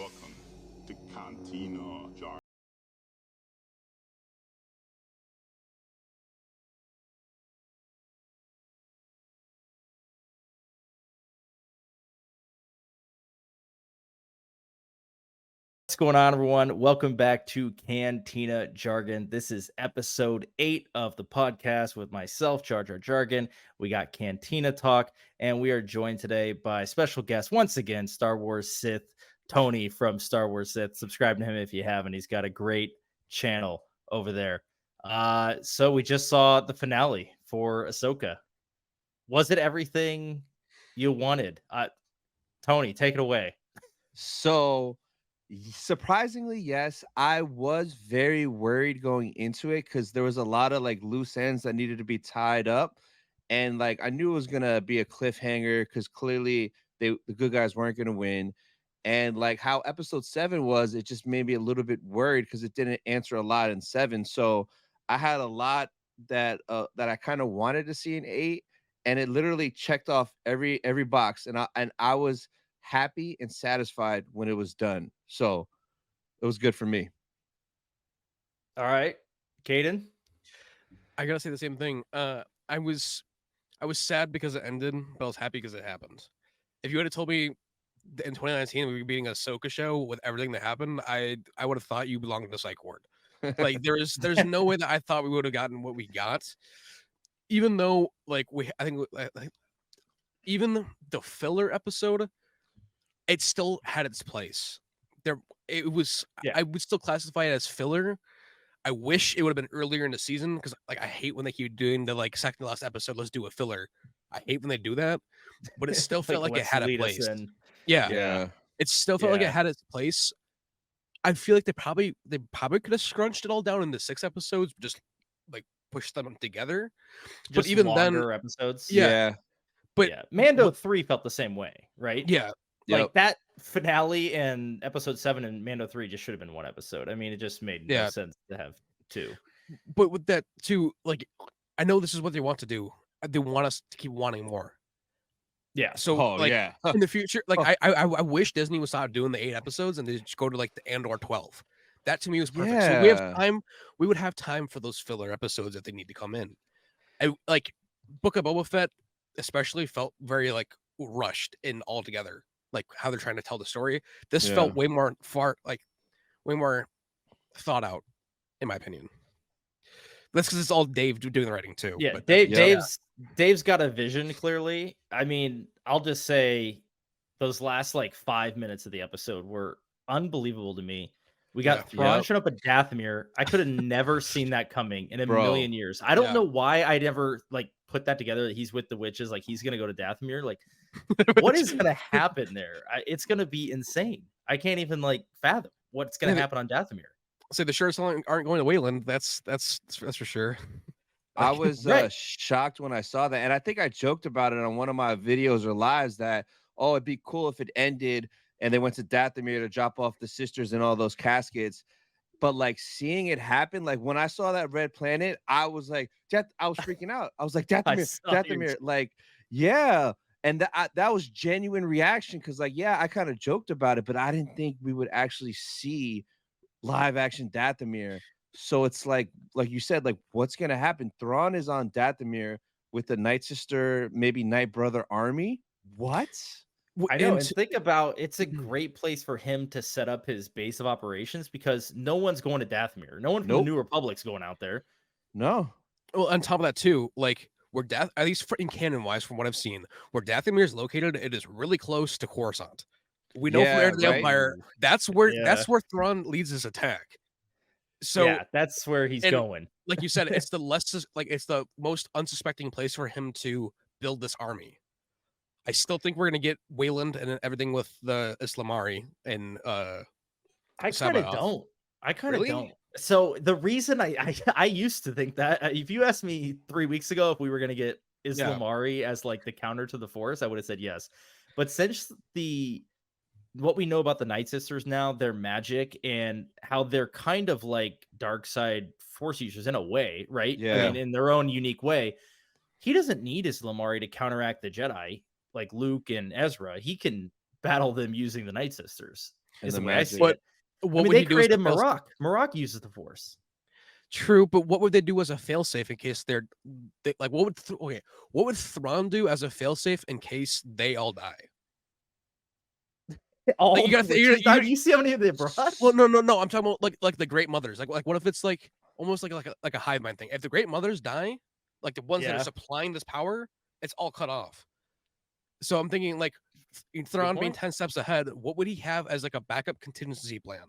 Welcome to Cantina, Jargon. What's going on, everyone? Welcome back to Cantina Jargon. This is episode 8 of the podcast with myself, Jargon. We got Cantina Talk, and we are joined today by special guest, once again, Star Wars Sith, Tony from Star Wars Sith. Subscribe to him if you haven't. He's got a great channel over there. So we just saw the finale for Ahsoka. Was it everything you wanted? Tony, take it away. So, surprisingly, yes, I was very worried going into it because there was a lot of like loose ends that needed to be tied up, and like I knew it was gonna be a cliffhanger because clearly the good guys weren't gonna win, and like how episode 7 was, it just made me a little bit worried because it didn't answer a lot in 7. So I had a lot that I kind of wanted to see in 8, and it literally checked off every box, and I was happy and satisfied when it was done. So it was good for me. All right, Caden. I gotta say the same thing. I was sad because it ended, but I was happy because it happened. If you had told me in 2019 we were beating a Ahsoka show with everything that happened, I would have thought you belonged in the psych ward. Like there's no way that I thought we would have gotten what we got, even though like even the filler episode, it still had its place. It was. Yeah. I would still classify it as filler. I wish it would have been earlier in the season because like I hate when they keep doing the like second to last episode. Let's do a filler. I hate when they do that, but it still felt like it had a place. Yeah, it still felt like it had its place. I feel like they probably could have scrunched it all down into 6 episodes, just like push them together. Just but even longer then, episodes. But Mando 3 felt the same way, right? Yeah. Like that finale and episode 7 and Mando 3 just should have been one episode. I mean, it just made no sense to have 2. But with that too, like I know this is what they want to do. They want us to keep wanting more. Yeah. So in the future, like I wish Disney would stop doing the 8 episodes and they just go to like the Andor 12. That to me was perfect. So we have time. We would have time for those filler episodes if they need to come in. I like Book of Boba Fett, especially felt very like rushed in altogether. Like how they're trying to tell the story. This felt way more thought out, in my opinion. That's because it's all Dave doing the writing too. Yeah, but Dave's got a vision clearly. I mean, I'll just say those last like 5 minutes of the episode were unbelievable to me. We got Thrawn showing up at Dathomir. I could have never seen that coming in a million years. I don't know why I never like put that together that he's with the witches, like he's gonna go to Dathomir. Like, what is gonna happen there? It's gonna be insane. I can't even like fathom what's gonna happen on Dathomir. So the shirts aren't going to Wayland. That's for sure. I was shocked when I saw that, and I think I joked about it on one of my videos or lives that it'd be cool if it ended and they went to Dathomir to drop off the sisters and all those caskets. But like seeing it happen, like when I saw that red planet, I was like, I was freaking out. I was like, Dathomir, like, yeah. And that was genuine reaction because, like, I kind of joked about it, but I didn't think we would actually see live action Dathomir. So it's like you said, like, what's gonna happen? Thrawn is on Dathomir with the Night Sister, maybe Night Brother army. What? I know, and think about it's a great place for him to set up his base of operations because no one's going to Dathomir. No one from the New Republic's going out there. No. Well, on top of that too, like where at least in canon wise, from what I've seen, where Dathomir is located, it is really close to Coruscant. We know from Heir to the Empire, that's where Thrawn leads his attack. So that's where he's going. Like you said, it's the most unsuspecting place for him to build this army. I still think we're gonna get Wayland and everything with the Islamari and I kind of don't. I kind of don't. So the reason I used to think that if you asked me 3 weeks ago if we were gonna get Islamari as like the counter to the Force, I would have said yes. But since what we know about the Night Sisters now, their magic and how they're kind of like dark side Force users in a way, right? Yeah. I mean, in their own unique way. He doesn't need Islamari to counteract the Jedi like Luke and Ezra. He can battle them using the Night Sisters. Is the way I see but it. What I mean, would they he do created Marok. Marok uses the Force. True, but what would they do as a failsafe in case they're like? What would Thrawn do as a failsafe in case they all die? All like, you see how many they brought? Well, no. I'm talking about like the Great Mothers. Like what if it's like almost like a hive mind thing? If the Great Mothers die, like the ones that are supplying this power, it's all cut off. So I'm thinking like Thrawn being 10 steps ahead, what would he have as like a backup contingency plan?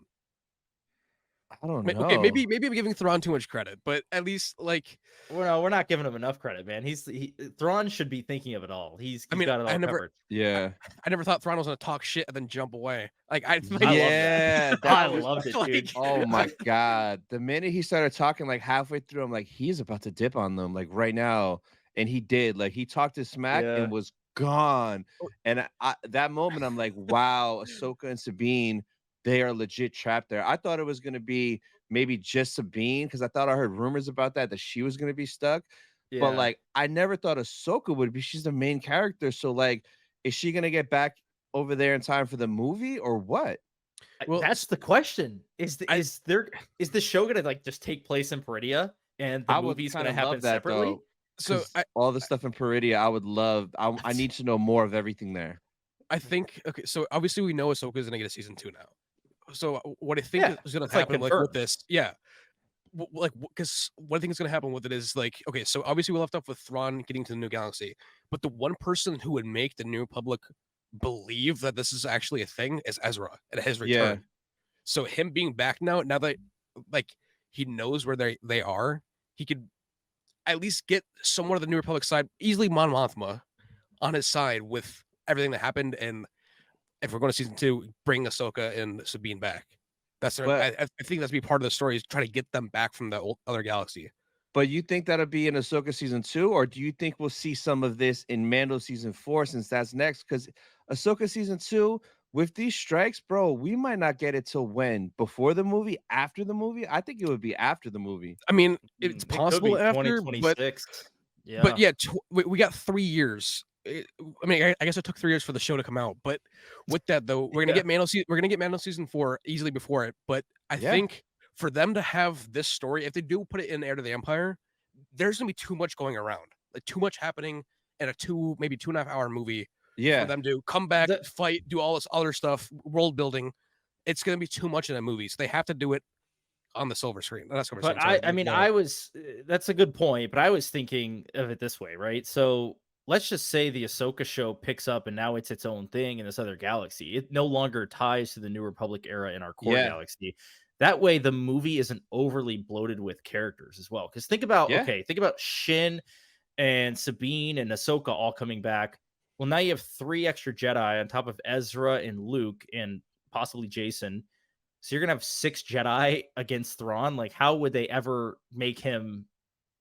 I don't know. Okay, maybe I'm giving Thrawn too much credit, but at least like we're not giving him enough credit, man. Thrawn should be thinking of it all. He's got it all covered. I never thought Thrawn was gonna talk shit and then jump away. Like I loved it, dude. Oh my god! The minute he started talking, like halfway through, I'm like, he's about to dip on them, like right now, and he did. Like he talked his smack and was gone. And that moment, I'm like, wow, Ahsoka and Sabine. They are legit trapped there. I thought it was going to be maybe just Sabine because I thought I heard rumors about that she was going to be stuck. Yeah. But like, I never thought Ahsoka would be. She's the main character. So like, is she going to get back over there in time for the movie or what? Well, that's the question. Is the show going to like just take place in Peridia and the movie's going to happen separately? So all the stuff in Peridia, I would love. I need to know more of everything there. I think okay. So obviously we know Ahsoka is going to get a season 2 now. So what I think is going to happen with this, because what I think is going to happen with it is like, okay, so obviously we left off with Thrawn getting to the new galaxy, but the one person who would make the New Republic believe that this is actually a thing is Ezra at his return. Yeah. So him being back now that like he knows where they are, he could at least get somewhat of the New Republic side, easily Mon Mothma on his side with everything that happened. And if we're going to season 2, bring Ahsoka and Sabine back. I think that's be part of the story is try to get them back from the other galaxy. But you think that'll be in Ahsoka season 2, or do you think we'll see some of this in Mando season 4 since that's next? Because Ahsoka season 2, with these strikes, bro, we might not get it till when? Before the movie? After the movie? I think it would be after the movie. I mean, it's possible after, 2026. But yeah, we got 3 years. I guess it took 3 years for the show to come out, but with that though, we're gonna get Mando season 4 easily before it. But I think for them to have this story, if they do put it in Heir to the Empire, there's gonna be too much going around, like too much happening in a maybe 2.5 hour movie. For them to come back, fight, do all this other stuff, world building, it's gonna be too much in a movie. So they have to do it on the silver screen. That's what we're saying. That's a good point, but I was thinking of it this way, right? So let's just say the Ahsoka show picks up and now it's its own thing in this other galaxy. It no longer ties to the New Republic era in our core galaxy. That way the movie isn't overly bloated with characters as well. Because think about Shin and Sabine and Ahsoka all coming back. Well, now you have 3 extra Jedi on top of Ezra and Luke and possibly Jason. So you're going to have 6 Jedi against Thrawn. Like, how would they ever make him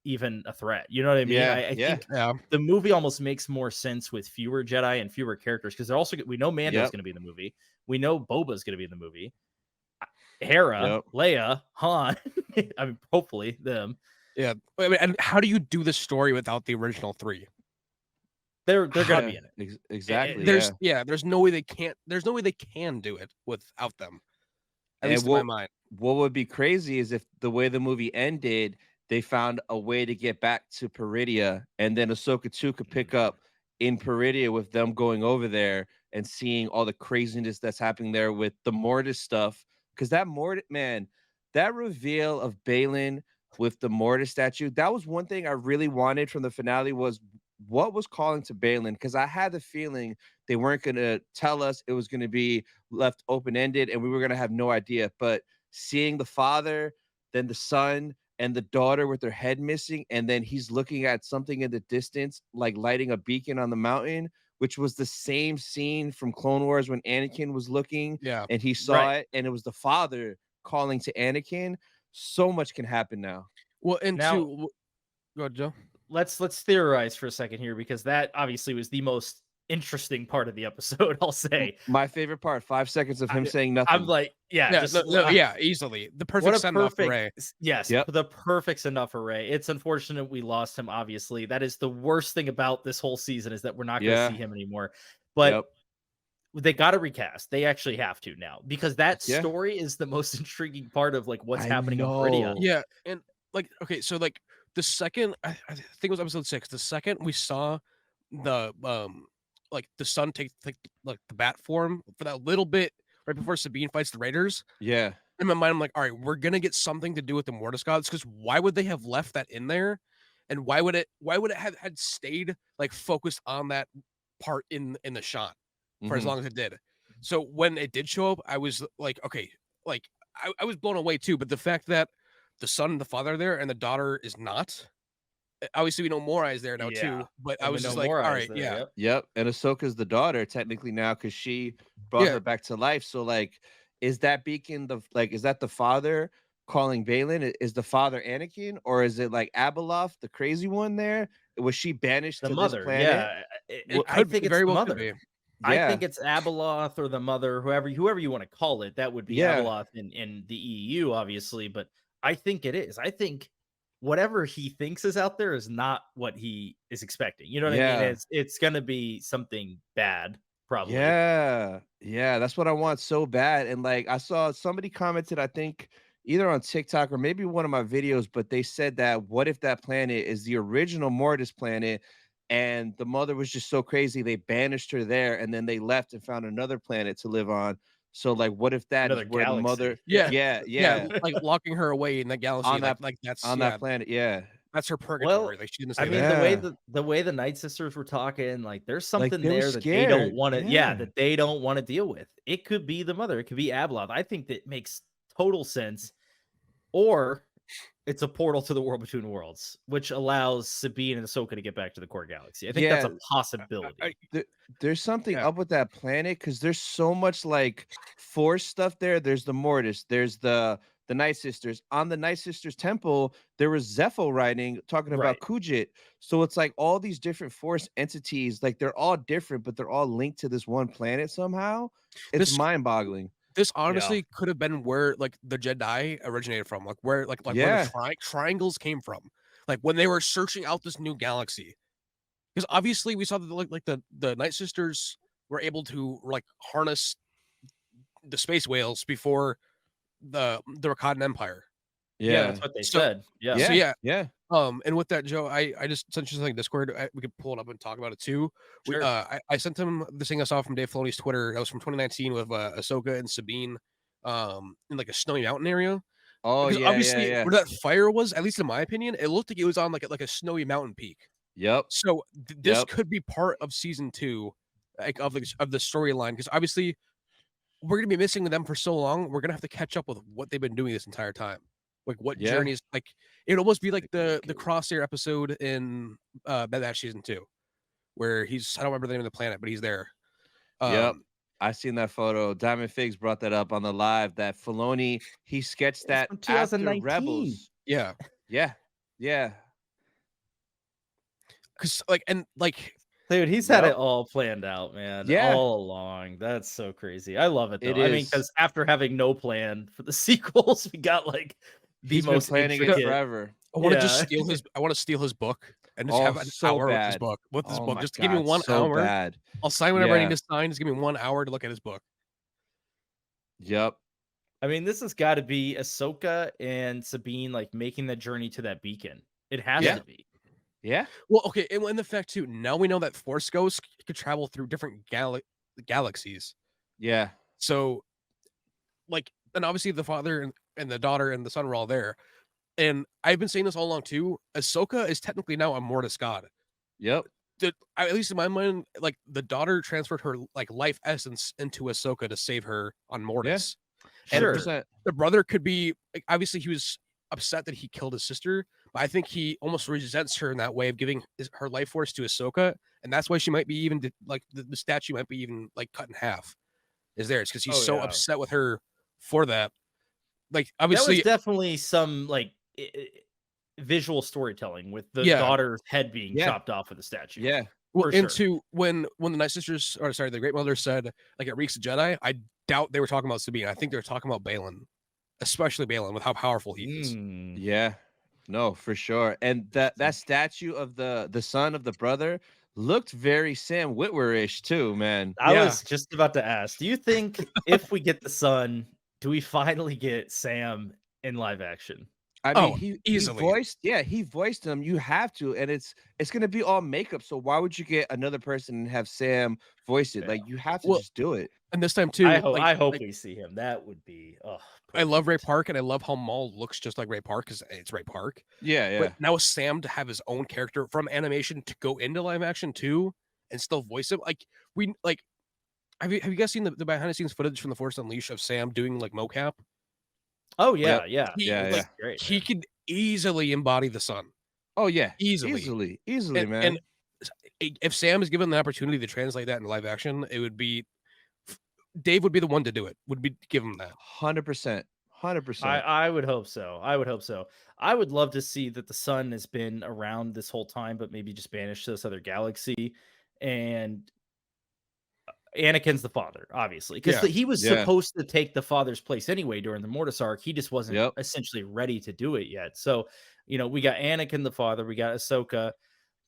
even a threat? You know what I mean? I think the movie almost makes more sense with fewer Jedi and fewer characters because they're also we know Mando's going to be in the movie. We know Boba's going to be in the movie. Hera, Leia, Han. I mean, hopefully them. Yeah. And how do you do the story without the original 3? They're gonna be in it. Exactly. There's no way they can't. There's no way they can do it without them. At least in my mind. What would be crazy is if the way the movie ended, they found a way to get back to Peridia, and then Ahsoka 2 could pick up in Peridia with them going over there and seeing all the craziness that's happening there with the Mortis stuff. Because that reveal of Baylan with the Mortis statue, that was one thing I really wanted from the finale was what was calling to Baylan, because I had the feeling they weren't going to tell us, it was going to be left open-ended and we were going to have no idea. But seeing the father, then the son, and the daughter with their head missing, and then he's looking at something in the distance, like lighting a beacon on the mountain, which was the same scene from Clone Wars when Anakin was looking, and he saw it, and it was the father calling to Anakin. So much can happen now. Well, and now, go ahead, Joe. Let's theorize for a second here, because that obviously was the most interesting part of the episode, I'll say. My favorite part, 5 seconds of him saying nothing. I'm like, easily. The perfect send-off for Rey. Yes, the perfect send-off for Rey. It's unfortunate we lost him, obviously. That is the worst thing about this whole season, is that we're not going to see him anymore. But they got to recast. They actually have to now, because that story is the most intriguing part of like what's happening on Meridian. Yeah, and like okay, so like the second I think it was episode 6, the second we saw the like the son take like the bat form for that little bit right before Sabine fights the Raiders. Yeah. In my mind, I'm like, all right, we're gonna get something to do with the Mortis gods, because why would they have left that in there? And why would it have had stayed like focused on that part in the shot for as long as it did? So when it did show up, I was like, okay, like I was blown away too. But the fact that the son and the father are there and the daughter is not, obviously we know Morai is there now too. But I was just like, all right, there, yep. And Ahsoka's the daughter technically now, because she brought her back to life. So like, is that beacon is that the father calling Baylan? Is the father Anakin, or is it like Abeloth, the crazy one there? Was she banished to mother? This planet? I think it's very the well mother. Yeah. I think it's Abeloth or the mother, whoever you want to call it. That would be Abeloth in the EU, obviously, but I think it is. I think whatever he thinks is out there is not what he is expecting. You know what I mean? It's going to be something bad, probably. Yeah, that's what I want so bad. And like, I saw somebody commented, I think either on TikTok or maybe one of my videos, but they said that what if that planet is the original Mortis planet, and the mother was just so crazy they banished her there, and then they left and found another planet to live on. So like, what if that is where the mother? Yeah, like locking her away in the galaxy on that that's on that planet. Yeah, that's her purgatory. Like she didn't say I mean, the way the Night Sisters were talking, like there's something there that they don't want to, that they don't want to deal with. It could be the mother, it could be Abeloth. I think that makes total sense. Or it's a portal to the world between worlds, which allows Sabine and Ahsoka to get back to the core galaxy. I think that's a possibility. There's something up with that planet, because there's so much like Force stuff there. There's the Mortis, there's the Night Sisters. On the Night Sisters temple, there was Zepho writing, talking about Kujit. So it's like all these different Force entities, like they're all different, but they're all linked to this one planet somehow. It's mind-boggling. This honestly could have been where like the Jedi originated from, like where where the triangles came from, like when they were searching out this new galaxy. Because obviously we saw that the Night Sisters were able to like harness the space whales before the Rakatan Empire. Yeah, that's what they said. And with that, Joe, I just sent you something in Discord. We could pull it up and talk about it too. Sure. I sent him this thing I saw from Dave Filoni's Twitter. That was from 2019 with Ahsoka and Sabine in like a snowy mountain area. Oh, because obviously where that fire was, at least in my opinion, it looked like it was on like a snowy mountain peak. Yep. So this could be part of season 2, like of the storyline, because obviously we're gonna be missing them for so long. We're gonna have to catch up with what they've been doing this entire time. Like what journeys, like it'd almost be like the Crosshair episode in Bad Batch season 2, where he's, I don't remember the name of the planet, but he's there. I seen that photo. Diamond Figs brought that up on the live, that Filoni, he sketched that after Rebels. Yeah. Cause dude, he's had it all planned out, man. All along. That's so crazy. I love it though. I mean, because after having no plan for the sequels, we got like the most planning it forever. I want to just steal his. I want to steal his book and just have an hour with his book. Just give me 1 hour. Bad. I'll sign whatever I need to sign. Just give me 1 hour to look at his book. Yep. I mean, this has got to be Ahsoka and Sabine like making the journey to that beacon. It has to be. Yeah. Well, okay, and the fact too, now we know that Force ghosts could travel through different galaxies. Yeah. So, like, and obviously the father and the daughter and the son were all there. And I've been saying this all along too. Ahsoka is technically now a Mortis god. Yep. At least in my mind, like the daughter transferred her like life essence into Ahsoka to save her on Mortis. Yeah. Sure. And the brother could be like, obviously he was upset that he killed his sister, but I think he almost resents her in that way of giving her life force to Ahsoka, and that's why she might be even like the statue might be even like cut in half. Is there? It's because he's so upset with her for that. Like obviously, that was definitely some like visual storytelling with the daughter's head being chopped off with the statue. Yeah. Well, when the Night Sisters, or sorry, the Great Mother said like it reeks of Jedi, I doubt they were talking about Sabine. I think they were talking about Baylan, especially Baylan with how powerful he is. Yeah. No, for sure. And that statue of the son of the brother, looked very Sam Witwer-ish too, man. I was just about to ask, do you think if we get the son, do we finally get Sam in live action? I mean, he easily. he voiced him. You have to, and it's gonna be all makeup. So why would you get another person and have Sam voice it? Yeah. Like, you have to just do it. And this time too, I hope we see him. That would be. I love Ray Park, and I love how Maul looks just like Ray Park because it's Ray Park. Yeah. But now Sam to have his own character from animation to go into live action too, and still voice him. Like have you guys seen the behind the scenes footage from The Force Unleashed of Sam doing like mocap? Oh yeah, yeah, He could easily embody the son. Oh yeah, easily, man. And if Sam is given the opportunity to translate that in live action, it would be Dave would be the one to do it. Would be give him that 100%. I would hope so. I would love to see that the son has been around this whole time, but maybe just banished to this other galaxy, and Anakin's the father, obviously, because he was supposed to take the father's place anyway during the Mortis arc. He just wasn't essentially ready to do it yet. So, we got Anakin the father, we got Ahsoka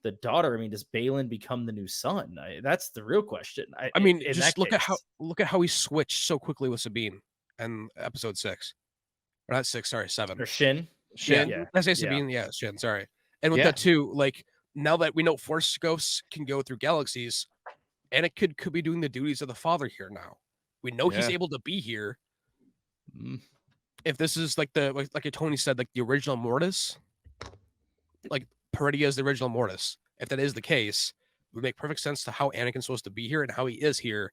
the daughter. I mean, does Baylan become the new son? That's the real question. I mean, just look at how he switched so quickly with Sabine and episode 6, or not 6, sorry, 7. Or Shin. Yeah. I say Sabine, Shin. Sorry. And with that too, like now that we know Force ghosts can go through galaxies, and it could be doing the duties of the father here now. We know he's able to be here. If this is like Tony said, like the original Mortis, like Peridia is the original Mortis. If that is the case, it would make perfect sense to how Anakin's supposed to be here and how he is here.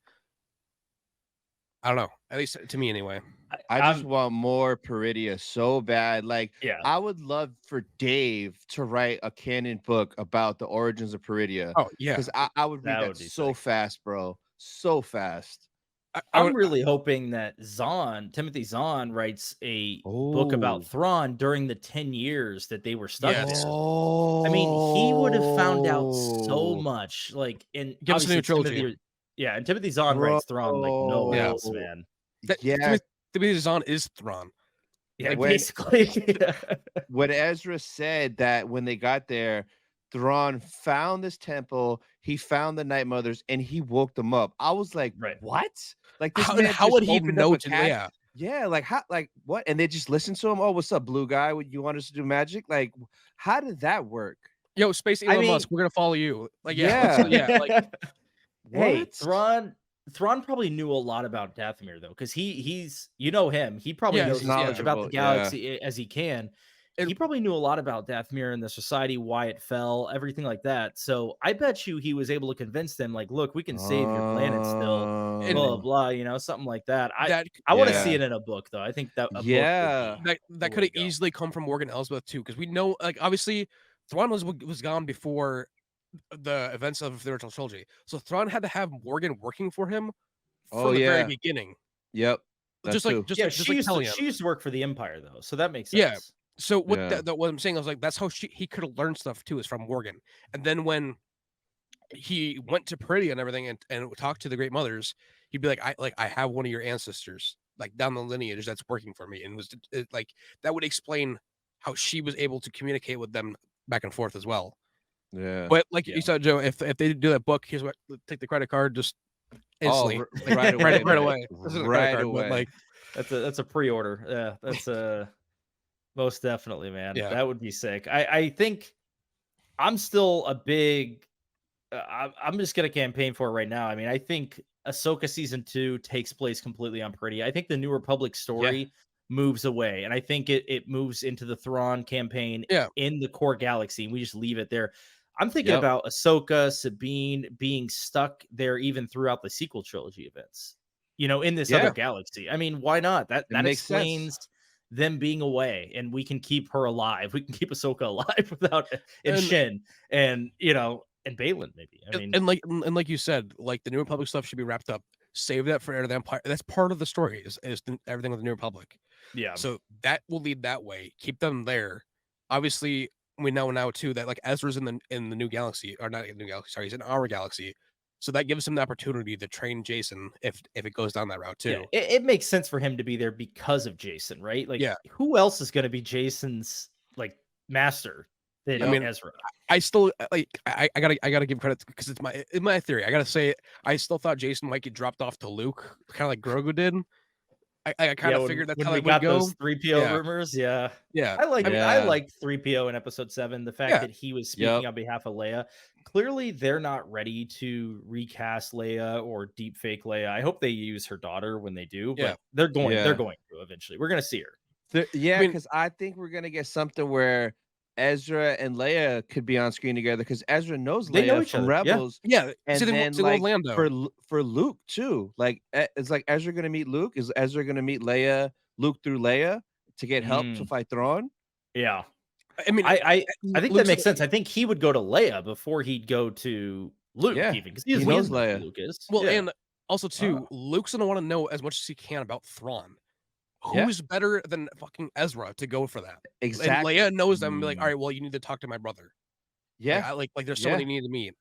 I don't know. At least to me, anyway. I just want more Peridia so bad. Like, I would love for Dave to write a canon book about the origins of Peridia. Oh, yeah. Because I would read that so fast, bro. So fast. I'm really hoping that Timothy Zahn writes a book about Thrawn during the 10 years that they were stuck there. I mean, he would have found out so much. Like, in give us a new trilogy. And Timothy Zahn writes Thrawn like no one else, man. Timothy Zahn is Thrawn. Yeah, basically. When Ezra said that when they got there, Thrawn found this temple, he found the Night Mothers, and he woke them up. I was like, what? Like, this how would he know to like, how, like, what? And they just listened to him. Oh, what's up, blue guy? You want us to do magic? Like, how did that work? Yo, Space Elon Musk, we're gonna follow you. Like, like, hey, Thrawn probably knew a lot about Dathomir though, because he's him. He probably knows as much about the galaxy as he can. He probably knew a lot about Dathomir and the society, why it fell, everything like that. So I bet you he was able to convince them, like, look, we can save your planet still, blah, blah, something like that. I want to see it in a book, though. I think that that could have easily come from Morgan Elsbeth, too, because we know, like, obviously, Thrawn was gone before the events of the original trilogy. So Thrawn had to have Morgan working for him from the very beginning. Yep. She used to work for the Empire, though, so that makes sense. Yeah. So what I'm saying, I was like, that's how he could have learned stuff too, is from Morgan. And then when he went to Peridia and everything and talked to the Great Mothers, he'd be like, I have one of your ancestors like down the lineage that's working for me, and like that would explain how she was able to communicate with them back and forth as well. Yeah. But like you said, Joe, if they do that book, here's what, take the credit card just instantly, right away, right away. Like that's a pre-order. Yeah, that's most definitely, man. Yeah. That would be sick. I think I'm still a big. I'm just gonna campaign for it right now. I mean, I think Ahsoka season 2 takes place completely on Peridia. I think the New Republic story moves away, and I think it moves into the Thrawn campaign in the core galaxy, and we just leave it there. I'm thinking about Ahsoka, Sabine being stuck there even throughout the sequel trilogy events. In this other galaxy. I mean, why not? That explains them being away, and we can keep her alive. We can keep Ahsoka alive without Shin and Baylan maybe. I mean, and like you said, like the New Republic stuff should be wrapped up. Save that for Heir to the Empire. That's part of the story. Is everything with the New Republic. Yeah. So that will lead that way. Keep them there. Obviously, we know now too that like Ezra's in the new galaxy, or not in the new galaxy. Sorry, he's in our galaxy. So that gives him the opportunity to train Jason if it goes down that route too. Yeah, it makes sense for him to be there because of Jason, right? Like, who else is going to be Jason's like master? than Ezra. I still like. I gotta give credit because it's my theory. I gotta say, I still thought Jason might get dropped off to Luke, kind of like Grogu did. I kind of figured that's how it would go. Those 3PO rumors, yeah. I liked 3PO in Episode 7. The fact that he was speaking on behalf of Leia. Clearly, they're not ready to recast Leia or deep fake Leia. I hope they use her daughter when they do, but they're going to eventually. We're gonna see her. Because I think we're gonna get something where Ezra and Leia could be on screen together because Ezra knows Leia from Rebels. Yeah. And then like for Luke too. Like it's like Ezra gonna meet Luke. Is Ezra gonna meet Luke through Leia to get help to fight Thrawn? Yeah. I mean, I think that makes sense. I think he would go to Leia before he'd go to Luke, even because he knows Leia. Luke is. Well, and also too, Luke's gonna want to know as much as he can about Thrawn. Who's better than fucking Ezra to go for that? Exactly. And Leia knows them and be like, all right, well, you need to talk to my brother. Yeah. Like there's somebody you need to meet.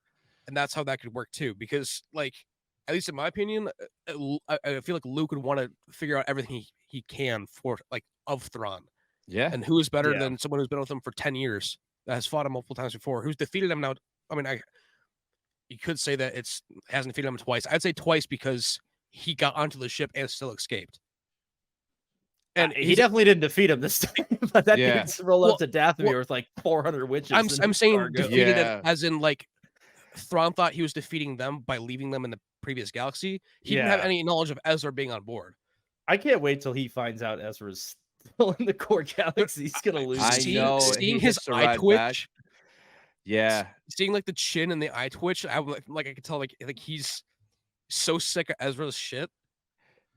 And that's how that could work too. Because like, at least in my opinion, I feel like Luke would want to figure out everything he can for like of Thrawn. Yeah. And who is better than someone who's been with him for 10 years that has fought him multiple times before, who's defeated him now. I mean, you could say that hasn't defeated him twice. I'd say twice because he got onto the ship and still escaped. And he definitely didn't defeat him this time, but that didn't roll up to Dathomir with like 400 witches. I'm saying defeated it as in like Thrawn thought he was defeating them by leaving them in the previous galaxy. He didn't have any knowledge of Ezra being on board. I can't wait till he finds out Ezra's still in the core galaxy. He's gonna lose. Seeing his eye twitch. Yeah. Seeing like the chin and the eye twitch. I could tell like he's so sick of Ezra's shit.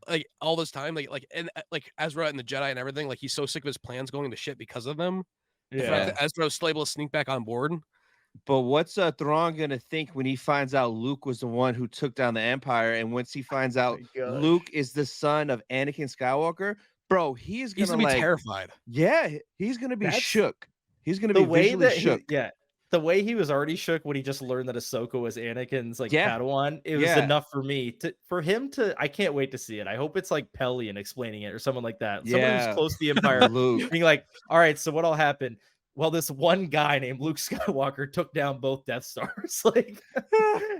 Like all this time, like Ezra and the Jedi and everything, like he's so sick of his plans going to shit because of them. The fact that Ezra was still able to sneak back on board. But what's Thrawn gonna think when he finds out Luke was the one who took down the Empire, and once he finds out Luke is the son of Anakin Skywalker, bro, he's gonna be terrified. Yeah, he's gonna be shook. He's gonna be visually shook. The way he was already shook when he just learned that Ahsoka was Anakin's Padawan, it was enough for me for him to. I can't wait to see it. I hope it's like Pelion explaining it or someone like that. Someone who's close to the Empire, being like, "All right, so what all happened?" Well, this one guy named Luke Skywalker took down both Death Stars,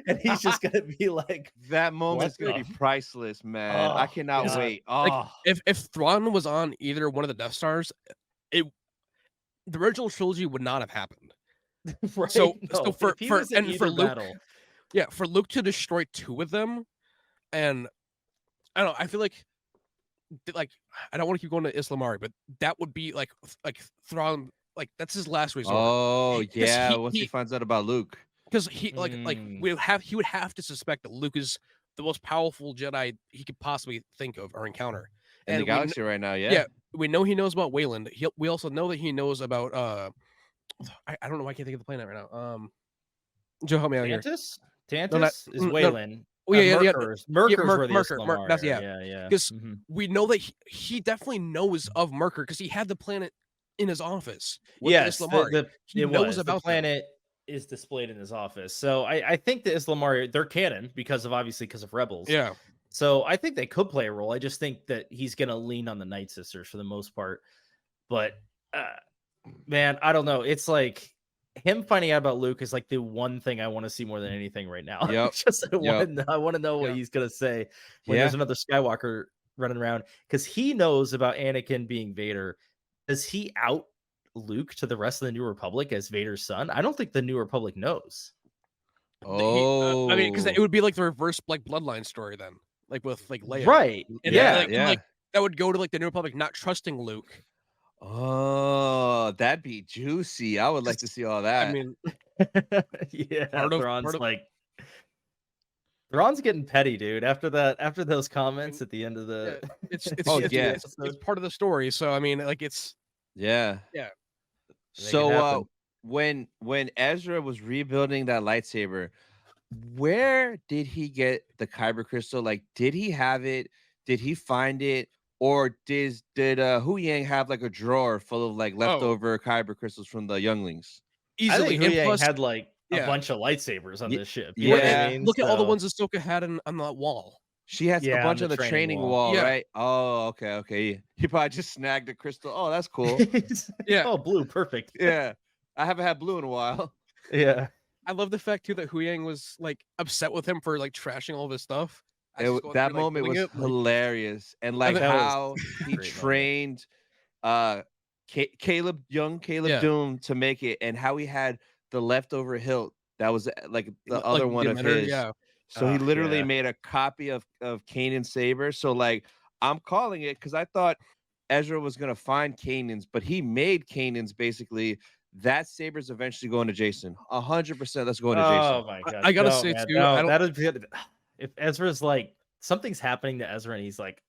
and he's just gonna be like, that moment's gonna be priceless, man. I cannot wait. Like, if Thrawn was on either one of the Death Stars, the original trilogy would not have happened. Right? So for Luke, battle. For Luke to destroy two of them, and I don't know, I feel like I don't want to keep going to Islamari, but that would be like Thrawn, like that's his last resort. Oh yeah, once he finds out about Luke, because he he would have to suspect that Luke is the most powerful Jedi he could possibly think of or encounter in the galaxy right now. Yeah, we know he knows about Wayland. We also know that he knows about I don't know why I can't think of the planet right now. Joe, help me out here. Tantus is Wayland. Merker's Merker. That's Because we know that he definitely knows of Merker because he had the planet in his office. Yes, he knows about the planet is displayed in his office. So I think the Islamari, they're canon because of Rebels. Yeah. So I think they could play a role. I just think that he's gonna lean on the Night Sisters for the most part. But man, I don't know. It's like him finding out about Luke is like the one thing I want to see more than anything right now. Yep. I want to know what he's gonna say when there's another Skywalker running around, because he knows about Anakin being Vader. Does he out Luke to the rest of the New Republic as Vader's son? I don't think the New Republic knows. Oh, I mean, because it would be like the reverse like bloodline story then, like with like Leia, right? And like that would go to like the New Republic not trusting Luke. Oh, that'd be juicy. I would like to see all that. I mean, Thrawn's getting petty, dude. After those comments at the end of the, it's part of the story. So I mean, like it's yeah. So when Ezra was rebuilding that lightsaber, where did he get the kyber crystal? Like, did he have it? Did he find it? Or did Hu Yang have like a drawer full of like leftover kyber crystals from the younglings? Easily. I think Hu Yang had like a bunch of lightsabers on this ship. You know what I mean? Look at all the ones Ahsoka had on that wall. She has a bunch on the training wall, right? Oh, okay. He probably just snagged a crystal. Oh, that's cool. Oh, blue, perfect. Yeah. I haven't had blue in a while. Yeah. I love the fact too that Huyang was like upset with him for like trashing all of his stuff. That moment was hilarious, and like how he trained Caleb Doom to make it, and how he had the leftover hilt that was like the other one of his. Yeah. So he literally made a copy of Kanan's saber. So like I'm calling it because I thought Ezra was gonna find Kanan's, but he made Kanan's basically. That saber's eventually going to Jason. 100% that's going to Jason. Oh my god! I gotta say too, that'd be if Ezra's like something's happening to Ezra and he's like,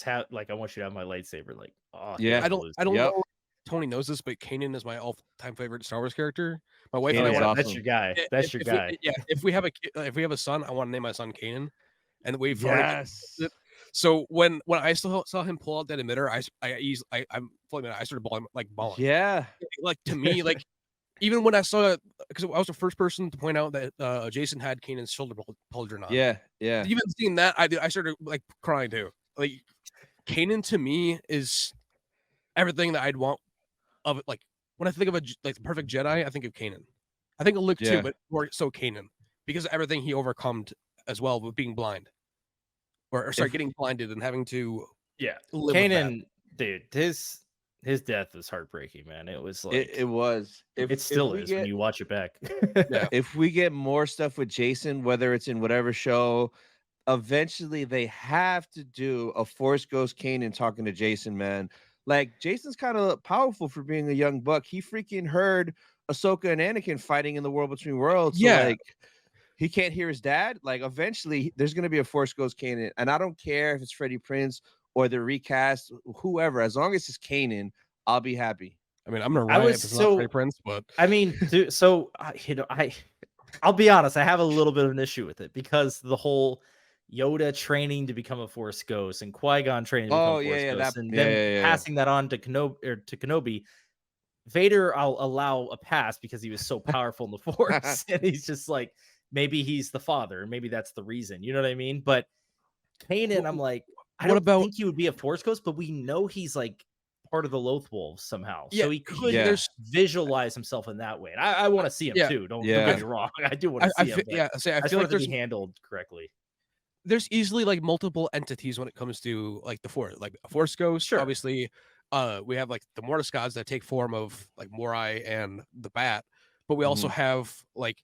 I want you to have my lightsaber. Like, oh yeah, I don't know. If Tony knows this, but Kanan is my all-time favorite Star Wars character. My wife and I awesome. That's your guy. That's your guy. If we have a son, I want to name my son Kanan, and we've already. So when I still saw him pull out that emitter, I started bawling. Yeah, like to me, like even when I saw it, because I was the first person to point out that Jason had Kanan's shoulder pauldron on. Yeah. Even seeing that, I started like crying too. Like Kanan to me is everything that I'd want of it. Like when I think of the perfect Jedi, I think of Kanan. I think of Luke too, but more so Kanan because of everything he overcome as well with being blind. Or getting blinded and having to Kanan, dude, his death was heartbreaking, man. It was like it was. It still is when you watch it back. If we get more stuff with Jason, whether it's in whatever show, eventually they have to do a Force Ghost Kanan talking to Jason, man. Like Jason's kind of powerful for being a young buck. He freaking heard Ahsoka and Anakin fighting in the World Between Worlds. So like he can't hear his dad. Like eventually there's going to be a Force Ghost Kanan. And I don't care if it's Freddie Prinze or the recast, whoever, as long as it's Kanan, I'll be happy. I mean, I'm going to write if it's not Freddie Prinze, but I mean, dude, so I'll be honest, I have a little bit of an issue with it because the whole Yoda training to become a Force Ghost and Qui-Gon training to become a Force Ghost and then passing that on to Kenobi. Vader, I'll allow a pass because he was so powerful in the Force. And he's just like, maybe he's the father. Maybe that's the reason. You know what I mean? But Kanan, I'm like, I don't think he would be a Force Ghost, but we know he's like part of the Loth Wolves somehow. So he could visualize himself in that way. And I want to see him too. Don't get me wrong. I do want to see him. I feel like to be handled correctly. There's easily like multiple entities when it comes to like the Force, like a Force Ghost. Sure. Obviously, we have like the Mortis gods that take form of like Morai and the Bat, but we also have like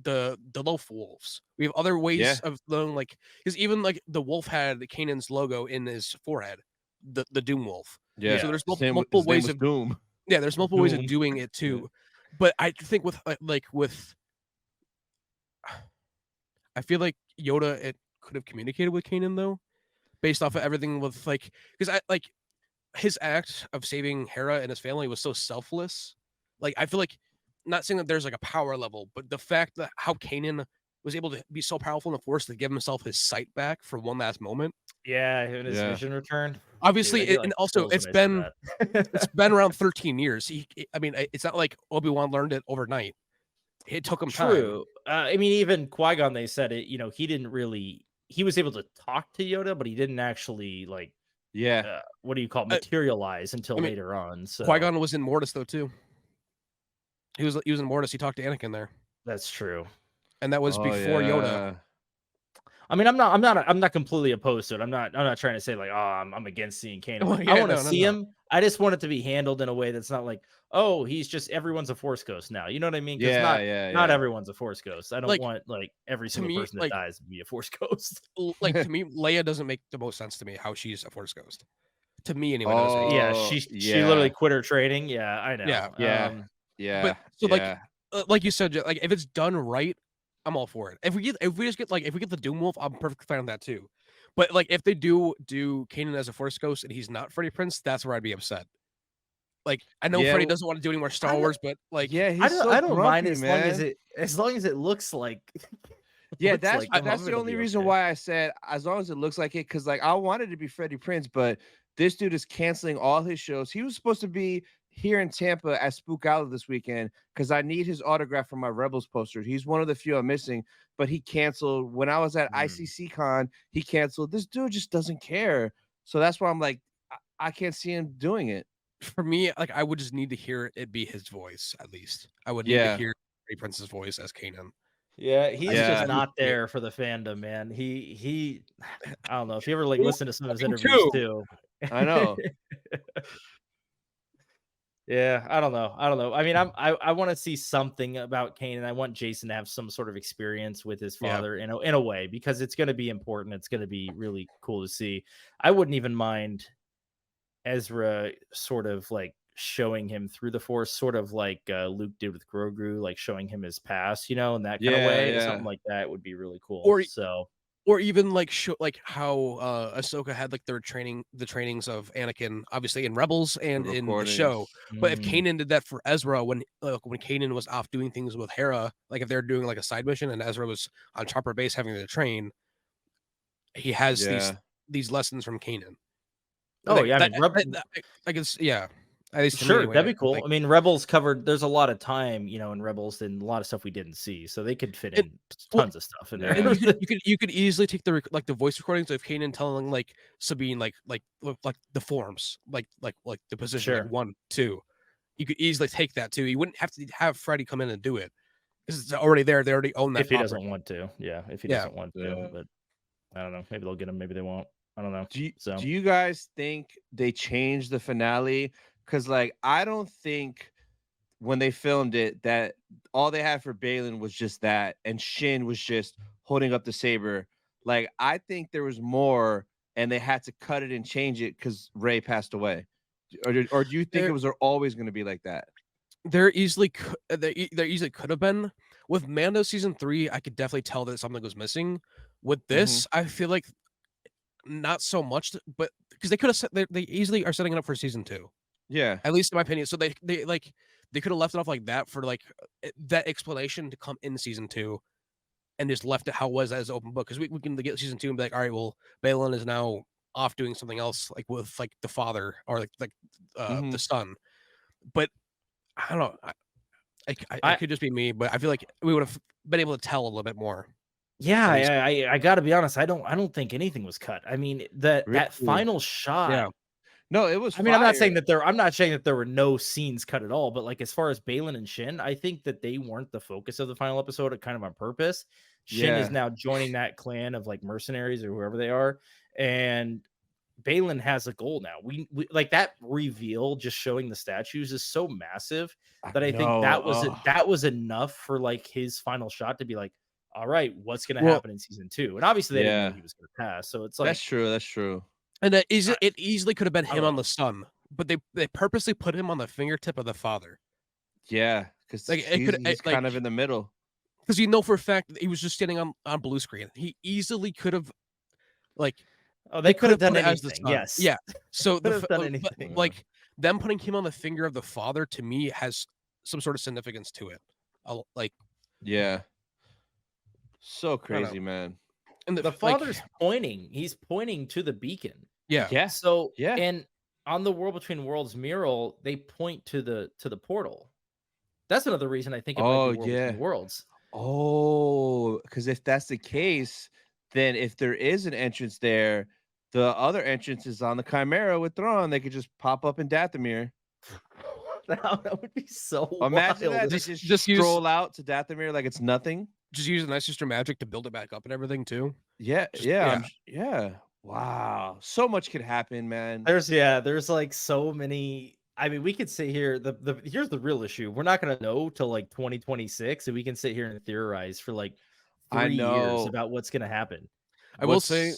the Loth Wolves. We have other ways of knowing, like because even like the wolf had Kanan's logo in his forehead, the Doom Wolf. Yeah. So there's multiple ways of Doom. Yeah, there's multiple ways of doing it too. But I think with I feel like Yoda could have communicated with Kanan though, based off of everything with like because his act of saving Hera and his family was so selfless. Like I feel like not saying that there's like a power level, but the fact that how Kanan was able to be so powerful in the Force to give himself his sight back for one last moment. Yeah, and his vision returned. Obviously, and also it's been around 13 years. I mean, it's not like Obi-Wan learned it overnight. It took him time. I mean, even Qui-Gon, they said it. You know, he was able to talk to Yoda, but he didn't actually like. What do you call it? Materialize until later on. So Qui-Gon was in Mortis though too. He was in Mortis. He talked to Anakin there. That's true, and that was before Yoda. I mean, I'm not completely opposed to it. I'm not trying to say like, oh, I'm against seeing Kanan. I want to see him. I just want it to be handled in a way that's not like, oh, he's just everyone's a Force Ghost now. You know what I mean? Not everyone's a Force Ghost. I don't want like every single person that dies to be a Force Ghost. Like to me, Leia doesn't make the most sense to me how she's a Force Ghost. To me, anyway. She literally quit her training. Yeah, I know. But so like you said, like if it's done right, I'm all for it. If we get the Doom Wolf, I'm perfectly fine with that too. But like if they do Kanan as a Force Ghost and he's not Freddie Prinze, that's where I'd be upset. Like I know Freddie doesn't want to do any more Star Wars, but like I don't mind as long as it looks like. That's the only reason why I said as long as it looks like it, because like I wanted to be Freddie Prinze, but this dude is canceling all his shows. He was supposed to be here in Tampa at Spook Out this weekend because I need his autograph for my Rebels poster. He's one of the few I'm missing, but he canceled. When I was at ICC Con, he canceled. This dude just doesn't care. So that's why I'm like, I can't see him doing it. for me, like I would just need to hear it be his voice at least. I would need to hear Freddie Prince's voice as Kanan. Yeah, he's just not there for the fandom, man. He I don't know if you ever like listen to some of his interviews too. I know. Yeah, I don't know. I mean, I want to see something about Kanan. I want Jason to have some sort of experience with his father in a way, because it's going to be important. It's going to be really cool to see. I wouldn't even mind Ezra sort of like showing him through the Force, sort of like Luke did with Grogu, like showing him his past, you know, in that kind of way. Something like that would be really cool. Or even like show like how Ahsoka had like the trainings of Anakin, obviously in Rebels and in the show. But if Kanan did that for Ezra when Kanan was off doing things with Hera, like if they're doing like a side mission and Ezra was on Chopper Base having to train, he has these lessons from Kanan. Oh yeah, I guess At least sure, anyway, that'd be cool. I mean, Rebels covered. There's a lot of time, you know, in Rebels, and a lot of stuff we didn't see, so they could fit in tons of stuff in there. And you could easily take the voice recordings of Kanan telling like Sabine like the forms, like the position like 1, 2. You could easily take that too. You wouldn't have to have Freddie come in and do it because it's already there. They already own that. If he doesn't want to, if he doesn't want to, but I don't know. Maybe they'll get him. Maybe they won't. I don't know. Do you guys think they changed the finale? Because, like, I don't think when they filmed it that all they had for Baylan was just that, and Shin was just holding up the saber. Like, I think there was more, and they had to cut it and change it because Rey passed away. Or do you think it was always going to be like that? There easily could have been. With Mando season 3, I could definitely tell that something was missing. With this, I feel like not so much, but because they could have they easily are setting it up for season 2. Yeah, at least in my opinion. So they could have left it off like that for like that explanation to come in season 2, and just left it how it was as open book. Because we can get season 2 and be like, all right, well, Baylan is now off doing something else, like with like the father or the son. But I don't know. I could just be me, but I feel like we would have been able to tell a little bit more. Yeah, I got to be honest. I don't think anything was cut. I mean, that final shot. Yeah. No, it was. I mean, I'm not saying that there were no scenes cut at all, but like as far as Baylan and Shin, I think that they weren't the focus of the final episode, kind of on purpose. Shin is now joining that clan of like mercenaries or whoever they are, and Baylan has a goal now. We like that reveal, just showing the statues, is so massive that I think that was enough for like his final shot to be like, all right, what's going to happen in season 2? And obviously they didn't know he was going to pass, so it's like that's true. And it easily could have been him on the son, but they purposely put him on the fingertip of the father. Yeah, because like, he's kind of in the middle. Because you know for a fact that he was just standing on blue screen. He easily could have, like, they could have done anything. Yes, yeah. So like them putting him on the finger of the father to me has some sort of significance to it. So crazy, man. And the father's pointing. He's pointing to the beacon. Yeah. So and on the World Between Worlds mural, they point to the portal. That's another reason I think it might be World Between Worlds. Oh, because if that's the case, then if there is an entrance there, the other entrance is on the Chimera with Thrawn. They could just pop up in Dathomir. That would be so Imagine wild. that. Just stroll out to Dathomir like it's nothing. Just use Night Sister magic to build it back up and everything too. Yeah. Wow, so much could happen, man. There's like so many. I mean, we could sit here. Here's the real issue. We're not gonna know till like 2026, and we can sit here and theorize for like 3 years about what's gonna happen. I will say,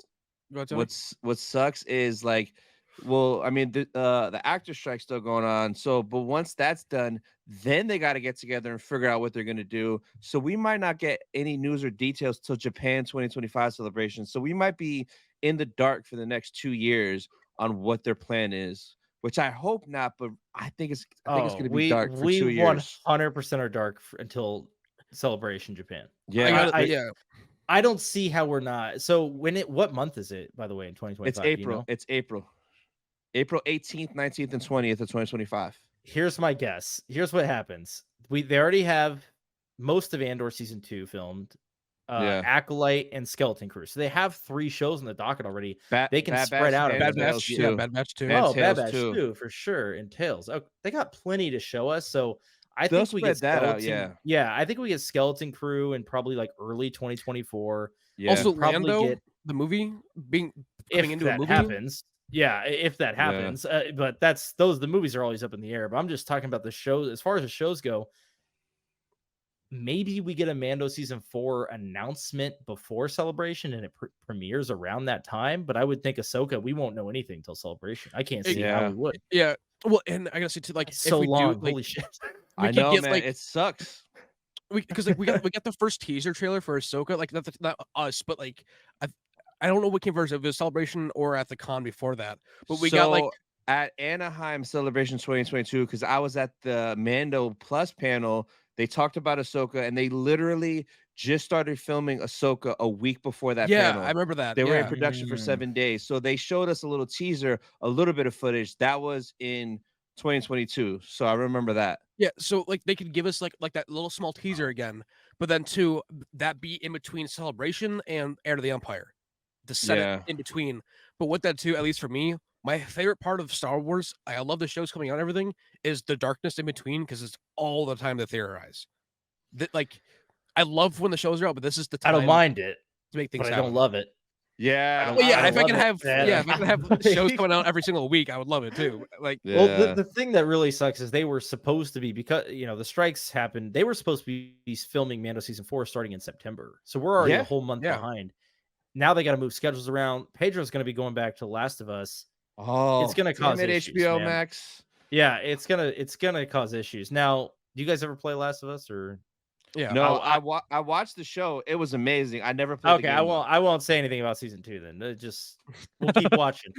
what sucks is like, well, I mean, the actor strike's still going on. So, but once that's done, then they got to get together and figure out what they're going to do. So we might not get any news or details till Japan 2025 celebration. So we might be in the dark for the next 2 years on what their plan is, which I hope not, but I think it's going to be dark for 2 years. 100% are dark until Celebration Japan. Yeah. I don't see how we're not. So what month is it, by the way, in 2025? It's April. You know? It's April. April 18th, 19th, and 20th of 2025. Here's my guess. Here's what happens. They already have most of Andor season 2 filmed. Acolyte, and Skeleton Crew. So they have 3 shows in the docket already. They can Bad spread Batch out. and Bad Tails Batch, too. yeah, Bad Batch too. And Oh, Bad Tails Batch too. too, for sure. And Tails. Oh, they got plenty to show us. So I They'll think we get spread that out, Skeleton. yeah. I think we get Skeleton Crew in probably like early 2024. Yeah. Also, probably Lando, get the movie coming if into that a movie. happens. Yeah, if that happens. But the movies are always up in the air. But I'm just talking about the shows. As far as the shows go, maybe we get a Mando season 4 announcement before Celebration and it premieres around that time. But I would think Ahsoka, we won't know anything till Celebration. I can't see how we would. Yeah. Well, and I gotta say too, like, It's so if we long. do, like, Holy shit! I know, man. Like, it sucks. Because like we got the first teaser trailer for Ahsoka, like not us, but like I don't know what came first, if it was Celebration or at the con before that. But we got like at Anaheim Celebration 2022, because I was at the Mando Plus panel. They talked about Ahsoka, and they literally just started filming Ahsoka a week before that panel. I remember that. They were in production for 7 days. So they showed us a little teaser, a little bit of footage. That was in 2022. So I remember that. Yeah, so like they could give us like that little small teaser again, but then to that be in between Celebration and Heir to the Empire. To set it in between. But with that too, at least for me, my favorite part of Star Wars, I love the shows coming out and everything, is the darkness in between, because it's all the time to theorize. That, like, I love when the shows are out, but this is the time. I don't mind it to make things but happen. I don't love it. Yeah. Well, yeah, if I can have shows coming out every single week, I would love it too. Like, well, the thing that really sucks is they were supposed to be, because the strikes happened. They were supposed to be filming Mando season 4 starting in September, so we're already a whole month behind. Now they got to move schedules around. Pedro's going to be going back to Last of Us. Oh, it's going to cause issues, HBO man. Max. Yeah, it's gonna cause issues. Now, do you guys ever play Last of Us or? Yeah, no, I watched the show. It was amazing. I never played. Okay, I won't say anything about season 2 then. We'll keep watching.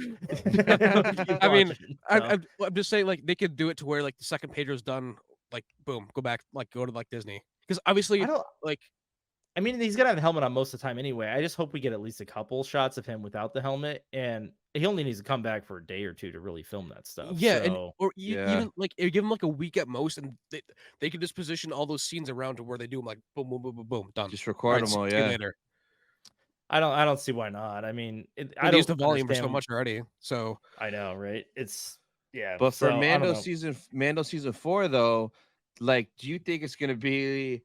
I'm just saying, like, they could do it to where like the second Pedro's done, like, boom, go back, like, go to like Disney, because obviously I mean, he's gonna have the helmet on most of the time anyway. I just hope we get at least a couple shots of him without the helmet, and he only needs to come back for a day or 2 to really film that stuff. Yeah, so, even like give him like a week at most, and they can just position all those scenes around to where they do them like boom, boom, boom, boom, boom, done. Just record them all. Yeah. Later. I don't see why not. I mean, I use the volume so much already. So I know, right? It's But for Mando season 4 though, like, do you think it's gonna be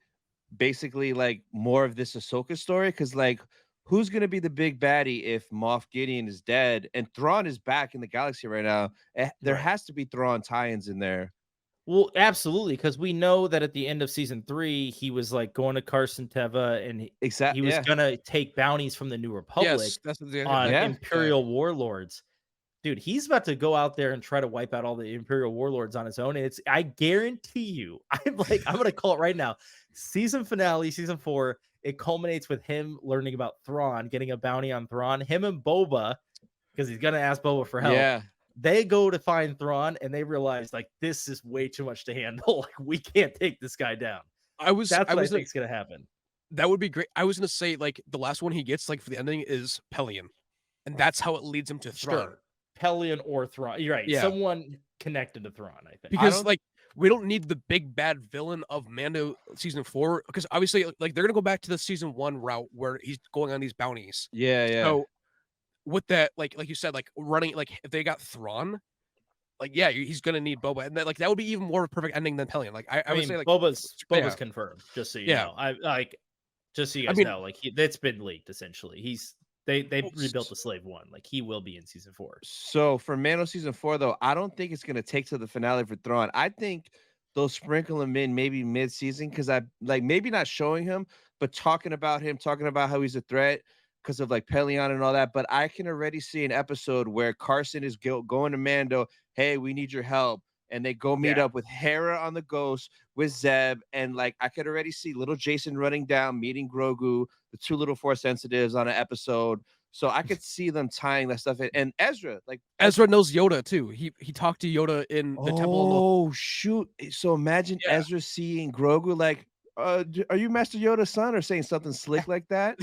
basically like more of this Ahsoka story? Because like, who's gonna be the big baddie if Moff Gideon is dead and Thrawn is back in the galaxy right now? There has to be Thrawn tie-ins in there. Well, absolutely, because we know that at the end of season 3, he was like going to Carson Teva, and he was gonna take bounties from the New Republic on Imperial warlords. Dude, he's about to go out there and try to wipe out all the Imperial warlords on his own. And I guarantee you, I'm going to call it right now. Season finale, season 4, it culminates with him learning about Thrawn, getting a bounty on Thrawn. Him and Boba, because he's going to ask Boba for help. Yeah. They go to find Thrawn, and they realize, like, this is way too much to handle. Like, we can't take this guy down. That's what I think is going to happen. That would be great. I was going to say, like, the last one he gets, like, for the ending is Pelion. And that's how it leads him to Thrawn. Sure. Pelion or Thrawn. You're right. Yeah. Someone connected to Thrawn, I think. Because like we don't need the big bad villain of Mando season 4, because obviously like they're gonna go back to the season 1 route where he's going on these bounties. Yeah. So with that, like you said, like running, like if they got Thrawn, like he's gonna need Boba, and that would be even more of a perfect ending than Pelion. Like I would say like Boba's confirmed, just so you know. Just so you guys know, like it's been leaked essentially. They rebuilt the Slave 1. Like, he will be in season 4. So for Mando season 4, though, I don't think it's gonna take to the finale for Thrawn. I think they'll sprinkle him in maybe mid-season, because I like maybe not showing him, but talking about how he's a threat because of like Pelion and all that. But I can already see an episode where Carson is going to Mando. Hey, we need your help. And they go meet up with Hera on the Ghost, with Zeb, and like I could already see little Jason running down, meeting Grogu, the 2 little Force sensitives on an episode. So I could see them tying that stuff in. And Ezra knows Yoda too. He talked to Yoda in the temple. Oh shoot! So imagine Ezra seeing Grogu like, "Are you Master Yoda's son?" or saying something slick like that.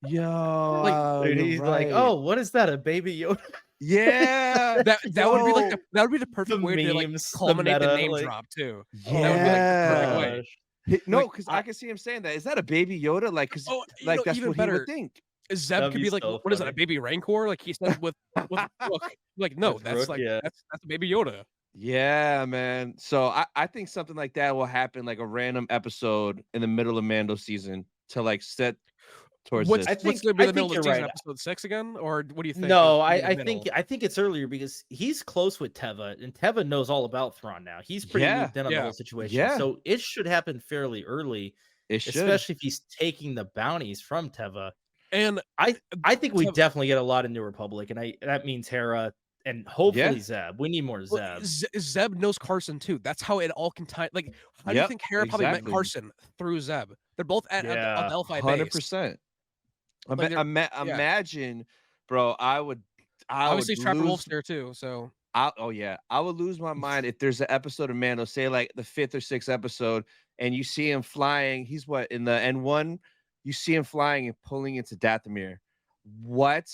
Yo, dude, he's like, "Oh, what is that? A baby Yoda?" Yeah, that would be like that would be the perfect way to like culminate the name drop too. Yeah, that would be like the perfect way. No, because I can see him saying that. Is that a baby Yoda? Like, because that's even what better, he would think. Zeb could be like, so what is that, a funny. baby Rancor? Like he said with Rook. Like, no, With that's Rook, like yeah. that's a baby Yoda. Yeah, man. So I think something like that will happen, like a random episode in the middle of Mando season to like set towards What's this. what's gonna be the middle of the season, episode 6 again, or what do you think? No, I think it's earlier because he's close with Teva, and Teva knows all about Thrawn now. He's pretty looped in on the whole situation, Yeah. so it should happen fairly early. It should, especially if he's taking the bounties from Teva. And I think we definitely get a lot of New Republic, and that means Hera and hopefully Zeb. We need more Zeb. Well, Zeb knows Carson too. That's how it all can tie. Like, how do you think Hera probably met Carson through Zeb? They're both at Delphi 100%. Imagine, bro. I would obviously Trapper Wolf's there too. So I would lose my mind if there's an episode of Mando, say like the 5th or 6th episode, and you see him flying. He's what, in the N1? You see him flying and pulling into Dathomir. What?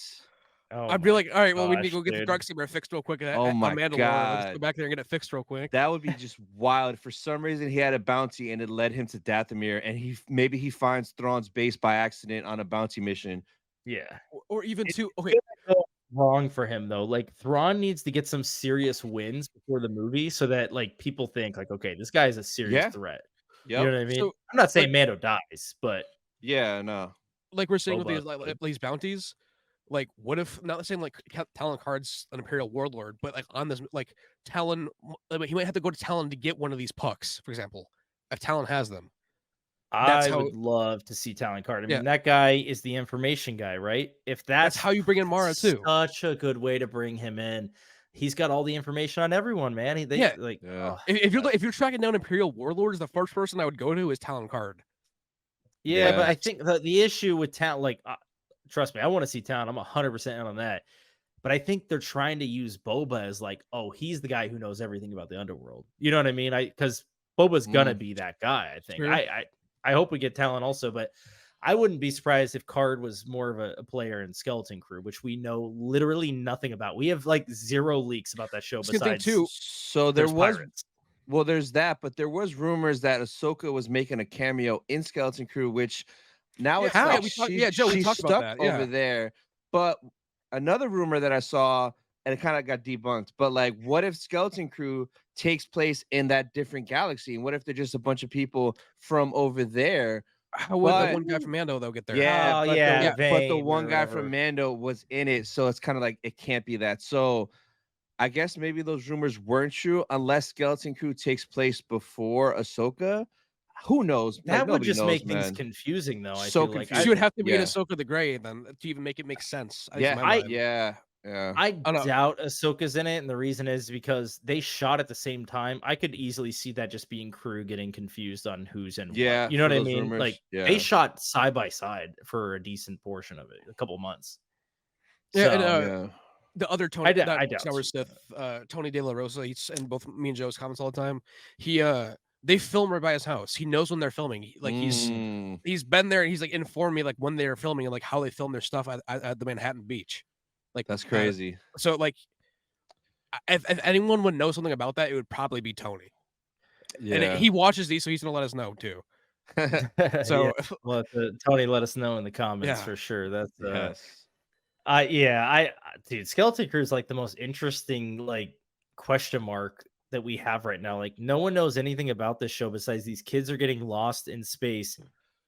Oh, I'd be like, all right, well, we need to go get the dark saber fixed real quick. Oh my God. Let's go back there and get it fixed real quick. That would be just wild. For some reason, he had a bounty and it led him to Dathomir, and maybe he finds Thrawn's base by accident on a bounty mission. Yeah. Or even wrong for him though. Like Thrawn needs to get some serious wins before the movie so that like people think like, okay, this guy is a serious threat. You know what I mean? So, I'm not saying Mando dies, but no. Like we're saying with these bounties, like what if, not saying like Talon Card's an Imperial warlord, but like on this, like Talon, he might have to go to Talon to get one of these pucks, for example, if Talon has them. I would love to see Talon Card. I mean, that guy is the information guy, right? If that's how you bring in Mara too. Such a good way to bring him in. He's got all the information on everyone, man. If you're tracking down Imperial warlords, the first person I would go to is Talon Card. Yeah, but I think the issue with Talon, like, trust me, I want to see Talon. I'm 100% in on that. But I think they're trying to use Boba as like, oh, he's the guy who knows everything about the underworld. You know what I mean? Because Boba's gonna be that guy. I think. Sure. I hope we get Talon also, but I wouldn't be surprised if Card was more of a player in Skeleton Crew, which we know literally nothing about. We have like 0 leaks about that show. Besides, so there was pirates. Well, there's that, but there was rumors that Ahsoka was making a cameo in Skeleton Crew, which now it's like she's stuck over there. But another rumor that I saw, and it kind of got debunked, but like, what if Skeleton Crew takes place in that different galaxy? And what if they're just a bunch of people from over there? How would the one guy from Mando though get there? But the one guy from Mando was in it, so it's kind of like it can't be that. So I guess maybe those rumors weren't true unless Skeleton Crew takes place before Ahsoka. Who knows? That would just make things confusing, though. I feel like you would have to be in Ahsoka the Grey then to even make it make sense. I doubt Ahsoka's in it, and the reason is because they shot at the same time. I could easily see that just being crew getting confused on who's in what. You know what I mean? Rumors. Like they shot side by side for a decent portion of it, a couple months. The other Tony, Tony De La Rosa, and both me and Joe's comments all the time. They film right by his house. He knows when they're filming. Like he's been there and he's like informed me like when they're filming and like how they film their stuff at the Manhattan Beach. Like that's crazy. So like, if anyone would know something about that, it would probably be Tony. Yeah, and he watches these, so he's gonna let us know too. So well, Tony, let us know in the comments for sure. That's dude, Skeleton Crew is like the most interesting like question mark that we have right now. Like no one knows anything about this show besides these kids are getting lost in space.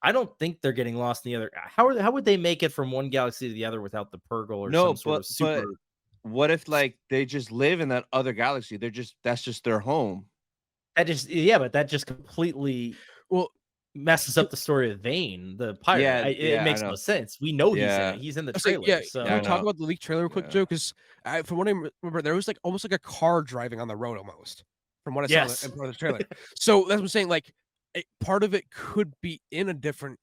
I don't think they're getting lost in the other. How would they make it from one galaxy to the other without the Purgle or some sort of super? But what if like they just live in that other galaxy? That's just their home. But that just completely messes up the story of Vane, the pirate. It makes no sense. We know he's in the trailer. Can we talk about the leaked trailer real quick, Joe? Because from what I remember, there was like almost like a car driving on the road almost. From what I saw in part of the trailer. So that's what I'm saying. Like part of it could be in a different.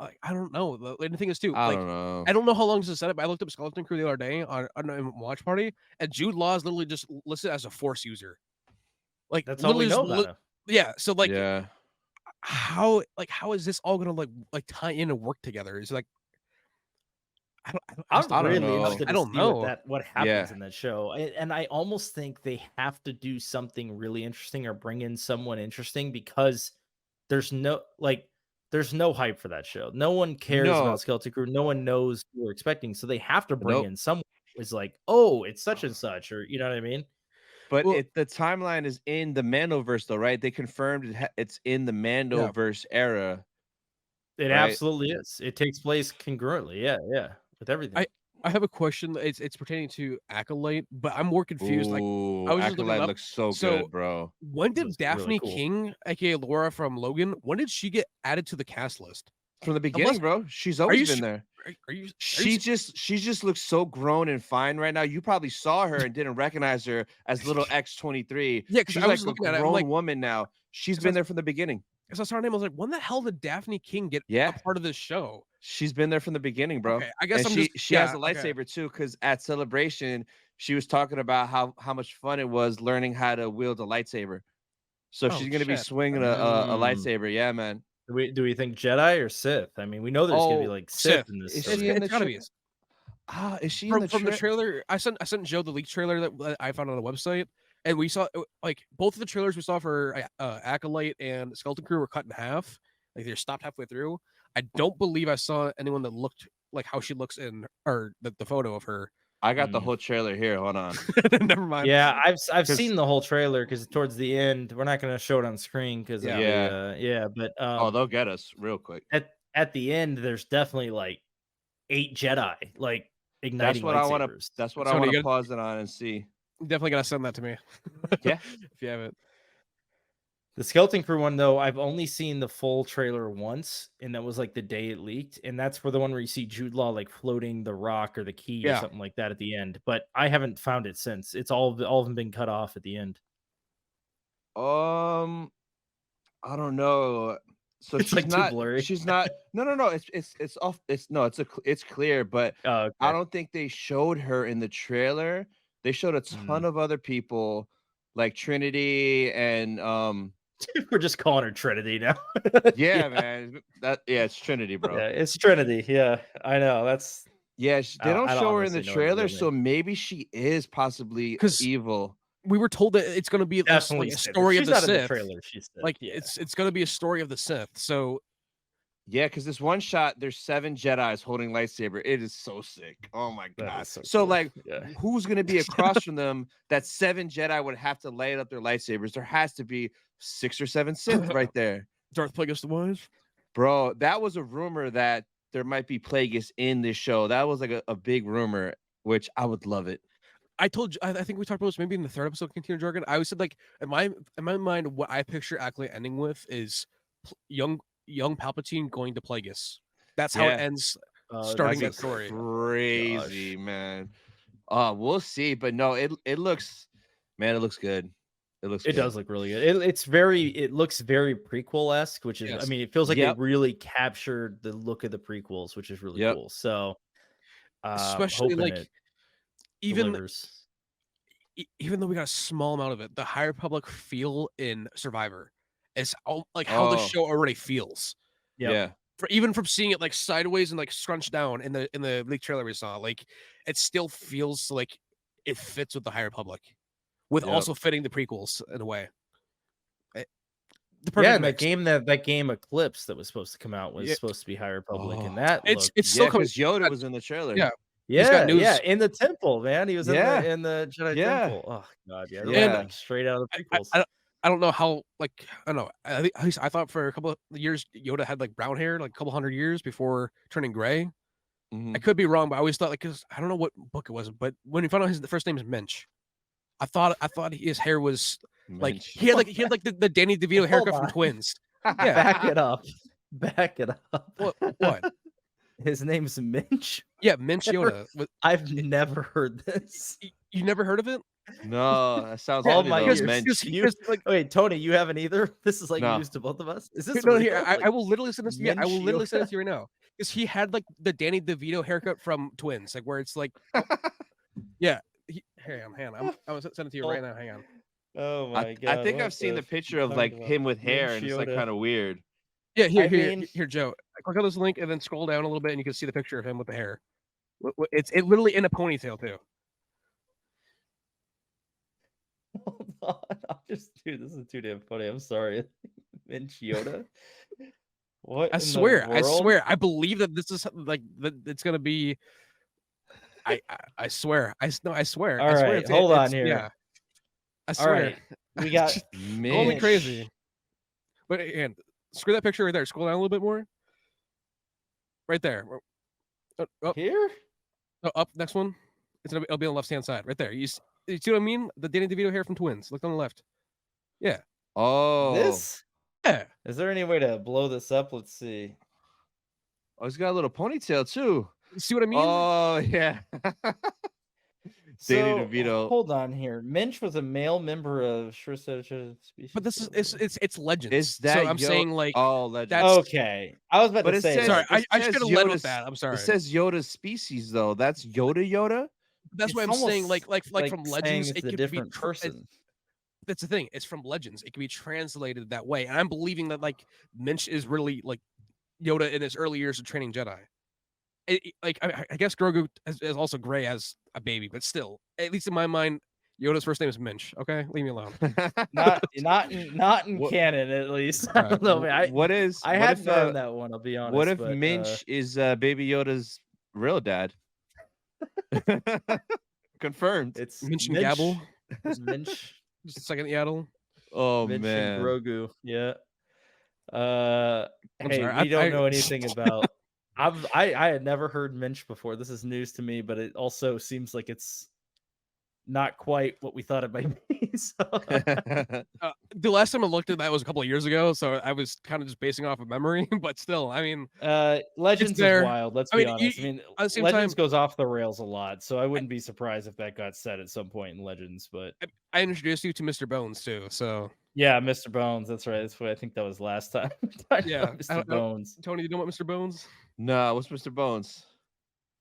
I don't know. The thing is too. I don't know. I don't know how long this is set up. I looked up Skeleton Crew the other day on a watch party, and Jude Law is literally just listed as a Force user. Like that's all we know about him. Yeah. So like. Yeah. How is this all gonna like tie in and work together? Is like I don't know what happens in that show, and I almost think they have to do something really interesting or bring in someone interesting because there's no hype for that show. No one cares about Skeleton Crew. No one knows who we're expecting, so they have to bring in someone who's like, oh, it's such and such, or you know what I mean. But the timeline is in the Mandoverse, though, right? They confirmed it's in the Mandoverse era. It absolutely is. It takes place congruently. Yeah, with everything. I have a question. It's pertaining to Acolyte, but I'm more confused. Like, I was Acolyte looks so good, bro. When did Daphne King, aka Laura from Logan, when did she get added to the cast list? From the beginning, bro. She's always been there. She just looks so grown and fine right now. You probably saw her and didn't recognize her as little X-23. Yeah, because she's I was like looking a grown woman now. She's been there from the beginning. Because I saw her name, I was like, when the hell did Daphne King get a part of this show? She's been there from the beginning, bro. Okay, I guess she has a lightsaber too, because at Celebration, she was talking about how much fun it was learning how to wield a lightsaber. So she's gonna be swinging a lightsaber. Yeah, man. Do we think Jedi or Sith? I mean, we know there's gonna be like Sith in this. It's gotta be. Is she from the trailer? I sent Joe the leaked trailer that I found on the website. And we saw like both of the trailers we saw for Acolyte and Skeleton Crew were cut in half. Like they're stopped halfway through. I don't believe I saw anyone that looked like how she looks in or the photo of her. I got the whole trailer here. Hold on. Never mind. Yeah, I've seen the whole trailer because towards the end we're not going to show it on screen because but they'll get us real quick. At the end, there's definitely like 8 Jedi like igniting lightsabers. That's what I want to pause it on and see. Definitely gotta send that to me. Yeah, if you have it. The Skeleton Crew one, though, I've only seen the full trailer once, and that was like the day it leaked. And that's for the one where you see Jude Law like floating the rock or the key or something like that at the end. But I haven't found it since. It's all of them been cut off at the end. I don't know. So it's she's like not too blurry. She's not. No. It's off. It's clear. But okay. I don't think they showed her in the trailer. They showed a ton of other people, like Trinity and We're just calling her Trinity now. yeah, man. It's Trinity, bro. Yeah, it's Trinity. Yeah, I know. That's they don't show her in the trailer, so maybe she is possibly evil. We were told that it's going to be a story of the Sith. Trailer, she said. Like it's going to be a story of the Sith. So yeah, because this one shot, there's 7 Jedis holding lightsaber. It is so sick. Oh my god! So cool. Like, who's gonna be across from them? That 7 Jedi would have to light up their lightsabers. There has to be 6 or 7 Sith right there. Darth Plagueis the Wise, bro. That was a rumor that there might be Plagueis in this show. That was like a big rumor, which I would love it. I told you, I think we talked about this maybe in the 3rd episode of Cantina Jargon. I always said like in my mind, what I picture Acolyte ending with is young Palpatine going to Plagueis. That's how it ends. Starting that story. Crazy, man. We'll see, but no, it looks, man, it looks good. It does look really good. It looks very prequel-esque, which is, I mean, it feels like they really captured the look of the prequels, which is really cool. So, especially like even delivers. Even though we got a small amount of it, the High Republic feel in Survivor is like how the show already feels. Yeah. Even from seeing it like sideways and like scrunched down in the leak trailer we saw, like it still feels like it fits with the High Republic, with also fitting the prequels in a way. That game Eclipse that was supposed to come out was supposed to be High Republic, and that it's still because Yoda was in the trailer. Yeah, in the temple, man. He was in the Jedi temple. Oh god, like straight out of the prequels. I don't know how, like, I don't know. At least I thought for a couple of years Yoda had like brown hair, like a couple hundred years before turning gray. I could be wrong, but I always thought like, cause I don't know what book it was, but when you found out the first name is Minch, I thought his hair was like he had like the Danny DeVito haircut from Twins. Back it up. What? His name's Minch. Yeah, Minch Yoda. I've never heard this. You never heard of it? No, that sounds all my ears. Wait, Tony, you haven't either. This is like news to both of us. Is this no? Here, I will literally send this to you. I will literally send it to you right now because he had like the Danny DeVito haircut from Twins, like where it's like, hang on. I'm gonna send it to you right now. Hang on. Oh my god! I think I've seen the picture of like him with hair, and it's like kind of weird. Yeah, here, Joe. Click on this link and then scroll down a little bit, and you can see the picture of him with the hair. It's literally in a ponytail too. Hold on, this is too damn funny. I'm sorry. Minch Yoda. What? I swear, I believe that this is like that. It's gonna be. I swear, I swear. All right, hold on here. Yeah, I swear. All right, we got call me crazy. But and screw that picture right there. Scroll down a little bit more. Right there. Here? Oh, up. Next one. It'll be on the left hand side. Right there. You see what I mean? The Danny DeVito hair from Twins. Look on the left. Yeah. Oh. This? Yeah. Is there any way to blow this up? Let's see. Oh, he's got a little ponytail too. See what I mean? Oh yeah. Danny DeVito. Hold on here. Minch was a male member of species. But this is it's legends. Is that so I'm saying like legends. that's okay. I was about to say sorry, I should have led with that. I'm sorry. It says Yoda's species though. That's Yoda. That's why I'm saying like from legends it could be a different person. That's the thing. It's from legends. It can be translated that way. And I'm believing that like Minch is really like Yoda in his early years of training Jedi. I guess Grogu is also gray as a baby, but still, at least in my mind, Yoda's first name is Minch. Okay, leave me alone. not in canon, at least. I don't know. I hadn't known that one. I'll be honest. What if Minch is Baby Yoda's real dad? Confirmed. It's Minch and Gabble. It's Minch. Just a second, Yaddle. Oh Minch man, and Grogu. Yeah. Hey, we don't know anything about. I had never heard Minch before. This is news to me, but it also seems like it's not quite what we thought it might be. So. The last time I looked at that was a couple of years ago, so I was kind of just basing off of memory. But still, I mean, Legends is wild. Let's be honest. Legends goes off the rails a lot, so I wouldn't be surprised if that got said at some point in Legends. But I introduced you to Mr. Bones too, so yeah, Mr. Bones. That's right. That's what I think that was last time. Yeah, Mr. Bones. Tony, you know what Mr. Bones? No, what's Mr. Bones?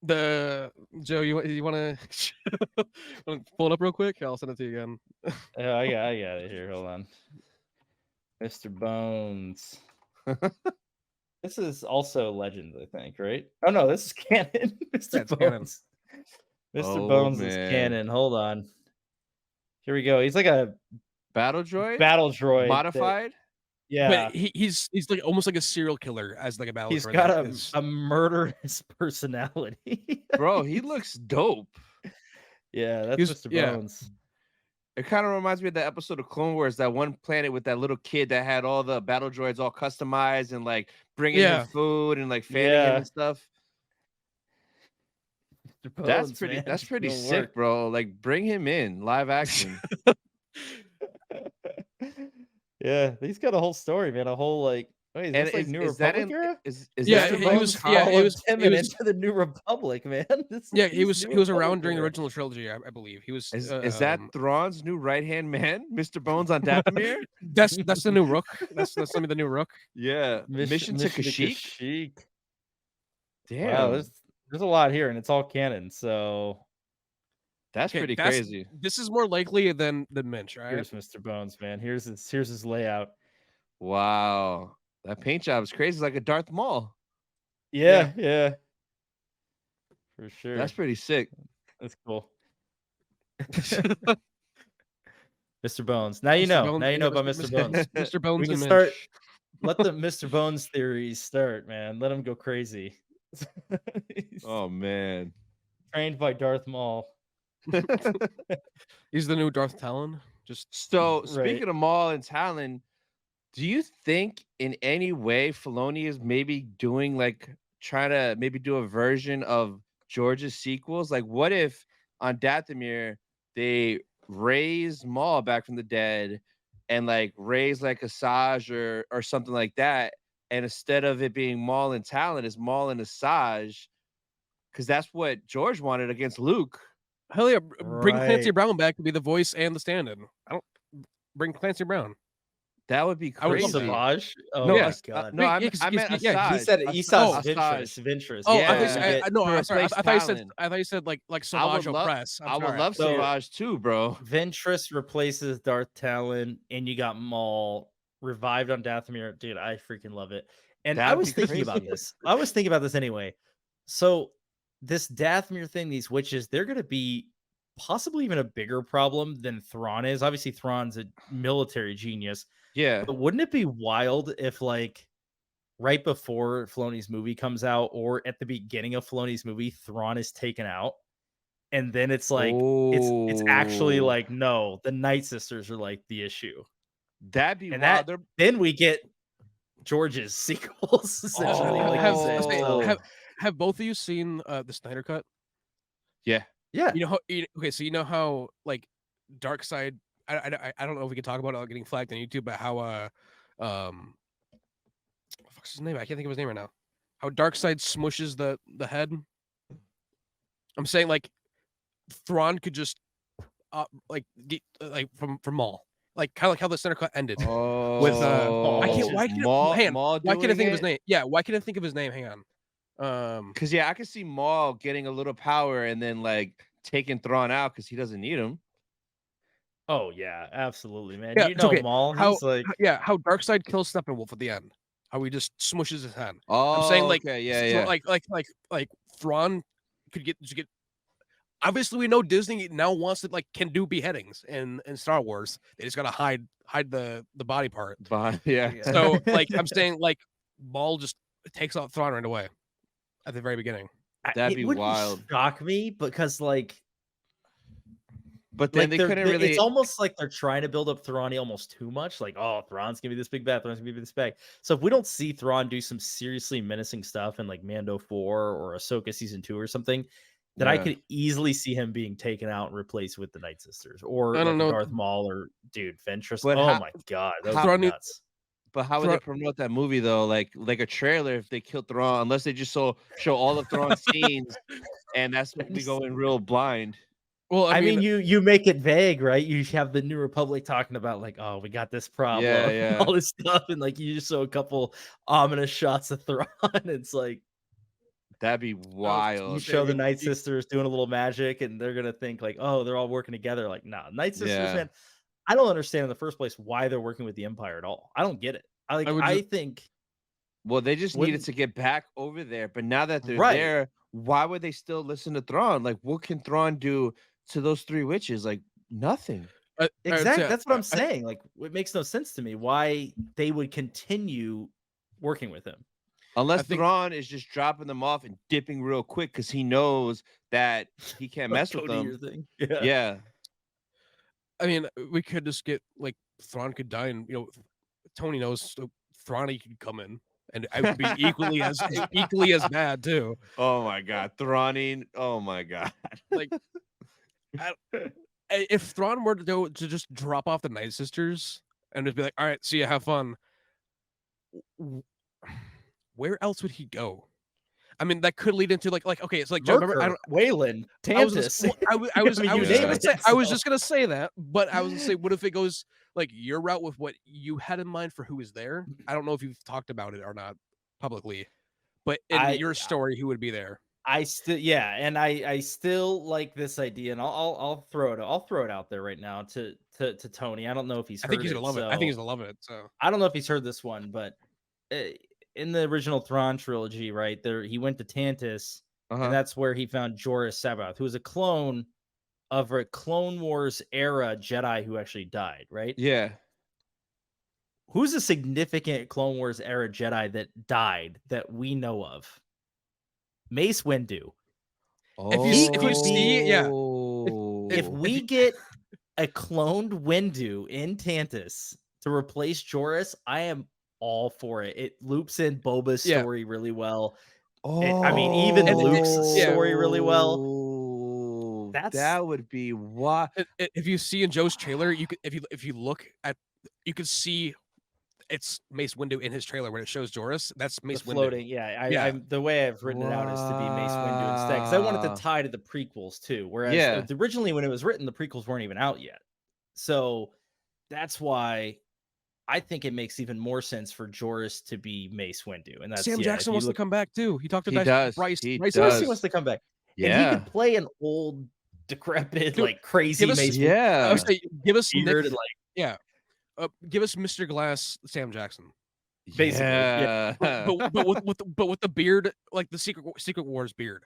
The Joe, you want to pull it up real quick? I'll send it to you again. Yeah, I got it here. Hold on, Mr. Bones. This is also Legends, I think, right? Oh no, this is canon. Mr. Bones. Canon. Mr. Bones is canon. Hold on. Here we go. He's like a battle droid. Modified. Yeah, but he's like almost like a serial killer as like a battle. He's got a murderous personality. Bro, he looks dope. Yeah, that's Mr. Bones. It kind of reminds me of that episode of Clone Wars, that one planet with that little kid that had all the battle droids all customized and like bringing him food and like fanning him and stuff. Bones, that's pretty sick, bro. Like bring him in live action. Yeah, he's got a whole story, man. A whole like, wait, is this like New Republic era? He was into the New Republic, man. He was around during the original trilogy, I believe. He was. Is that Thrawn's new right hand man, Mr. Bones on Dathomir? That's the new Rook. That's some of the new Rook. Yeah, Mission to Kashyyyk. Damn, wow, there's a lot here, and it's all canon. So. That's pretty crazy. This is more likely than Minch, right? Here's Mr. Bones, man. Here's his layout. Wow, that paint job is crazy. It's like a Darth Maul. Yeah, for sure. That's pretty sick. That's cool. Mr. Bones. Now you know. Now you know about Mr. Bones. Mr. Bones. We can start. Let the Mr. Bones theories start, man. Let him go crazy. Oh man. Trained by Darth Maul. He's the new Darth Talon. Speaking of Maul and Talon, do you think in any way Filoni is maybe doing trying to maybe do a version of George's sequels? Like, what if on Dathomir they raise Maul back from the dead and raise Asajj or something like that, and instead of it being Maul and Talon, it's Maul and Asajj, because that's what George wanted against Luke. Hell yeah! Bring Clancy Brown back to be the voice and the stand-in. Bring Clancy Brown. That would be crazy. I would love Savage. Oh no, my god! No, I meant Asajj. Yeah, he said Ventress. Oh, yeah. I thought you said like Savage Opress. I would love Savage too, bro. Ventress replaces Darth Talon, and you got Maul revived on Dathomir. Dude, I freaking love it. And I was thinking about this. I was thinking about this anyway. So this Dathomir thing, these witches, they're gonna be possibly even a bigger problem than Thrawn is. Obviously, Thrawn's a military genius. Yeah. But wouldn't it be wild if, like, right before Filoni's movie comes out or at the beginning of Filoni's movie, Thrawn is taken out? And then it's like, it's actually like, no, the Night Sisters are like the issue. That'd be and wild. Then we get George's sequels, essentially. Have both of you seen the Snyder Cut? Yeah. Yeah. You know how, okay, so you know how like Darkseid, I don't know if we can talk about it getting flagged on YouTube, but how what's his name? I can't think of his name right now. How Darkseid smushes the head. I'm saying like Thrawn could just like get from Maul. Like kind of like how the Snyder Cut ended with why can't I think of his name? Yeah, why can't I think of his name? Hang on. Because I can see Maul getting a little power and then like taking Thrawn out because he doesn't need him. Oh yeah, absolutely, man. Yeah, you know, Maul. He's how Darkseid kills Steppenwolf at the end. How he just smushes his hand. Oh, I'm saying like like Thrawn could get. Obviously, we know Disney now wants to can do beheadings in Star Wars. They just gotta hide the body part. Yeah. So like I'm saying like Maul just takes out Thrawn right away at the very beginning. That'd be wild. Shock me because but then they couldn't really. It's almost like they're trying to build up Thrawn almost too much. Like, oh, Thrawn's gonna be this big bad. Thrawn's gonna be this big. So if we don't see Thrawn do some seriously menacing stuff in like Mando 4 or Ahsoka season 2 or something, then I could easily see him being taken out and replaced with the Night Sisters or I don't know. Darth Maul or Ventress. But my god, that would be nuts. But how would they promote that movie though? Like a trailer if they killed Thrawn, unless they just show all of Thrawn's scenes, and that's when we go in real blind. Well, I mean, you make it vague, right? You have the New Republic talking about like, oh, we got this problem, yeah. all this stuff, and like you just show a couple ominous shots of Thrawn. It's like that'd be wild. You show the Night Sisters doing a little magic, and they're gonna think like, oh, they're all working together. Like, nah, Night Sisters, man. I don't understand in the first place why they're working with the Empire at all. I don't get it. I think. Well, they just needed to get back over there, but now that they're there, why would they still listen to Thrawn? Like, what can Thrawn do to those three witches? Like, nothing. Exactly. That's what I'm saying. Like, it makes no sense to me why they would continue working with him. Unless Thrawn is just dropping them off and dipping real quick because he knows that he can't mess with them. Yeah. I mean, we could just get like Thrawn could die, and Tony knows Thrawn could come in, and I would be equally as bad too. Oh my god, Thrawning! Oh my god, like if Thrawn were to just drop off the Night Sisters and just be like, "All right, see you, have fun," where else would he go? I mean, that could lead into like okay, it's like Baylan, Tantus. I was just gonna say that, but I was gonna say, what if it goes like your route with what you had in mind for who is there? I don't know if you've talked about it or not publicly, but in your story, who would be there? I still like this idea, and I'll throw it out there right now to Tony. I don't know if he's heard it. I think he's gonna love it. I think he's gonna love it. So I don't know if he's heard this one, but in the original Thrawn trilogy, right there, he went to Tantus, and that's where he found Joruus C'baoth, who was a clone of a Clone Wars era Jedi who actually died, right? Yeah. Who's a significant Clone Wars era Jedi that died that we know of? Mace Windu. If we get a cloned Windu in Tantus to replace Joruus, I am all for it. It loops in Boba's story really well. Even Luke's story really well. That would be why. If you see in Joe's trailer, you could if you look at, you could see it's Mace Windu in his trailer when it shows Joruus. That's Mace Windu. Floating, I'm the way I've written it out is to be Mace Windu instead, because I wanted to tie to the prequels too. Whereas originally when it was written, the prequels weren't even out yet. So that's why I think it makes even more sense for Joruus to be Mace Windu, and that's Sam Jackson wants to come back too. He talked about Bryce. He wants to come back. Yeah, and he could play an old, decrepit, like crazy Mace. Yeah, I would say give us give us Mr. Glass, Sam Jackson, basically. But with the beard, like the Secret Wars beard.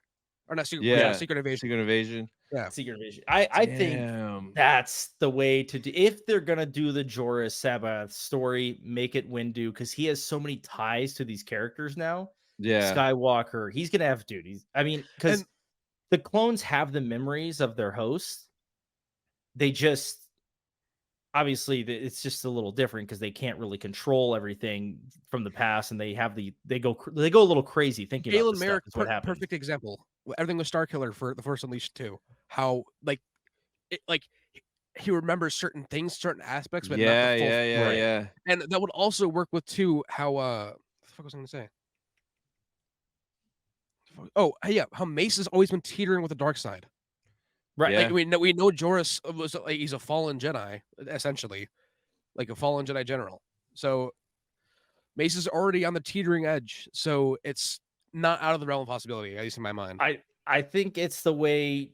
or not Secret, Secret Invasion. Secret Invasion. Yeah, Secret Invasion. I think that's the way to do. If they're gonna do the Jorah Sabath story, make it Windu, because he has so many ties to these characters now. Yeah, Skywalker. He's gonna have duties. I mean, because the clones have the memories of their hosts. They just obviously it's just a little different because they can't really control everything from the past, and they go a little crazy thinking about this stuff. Is what happened. Perfect example. Everything was Starkiller for the Force Unleashed 2. How he remembers certain things, certain aspects, but not the full. Yeah. And that would also work with too. How what the fuck was I going to say? Oh yeah, how Mace has always been teetering with the dark side. Right. Yeah. Like we know Jorah was he's a fallen Jedi, essentially, like a fallen Jedi general. So Mace is already on the teetering edge. So it's not out of the realm of possibility, at least in my mind. I think it's the way.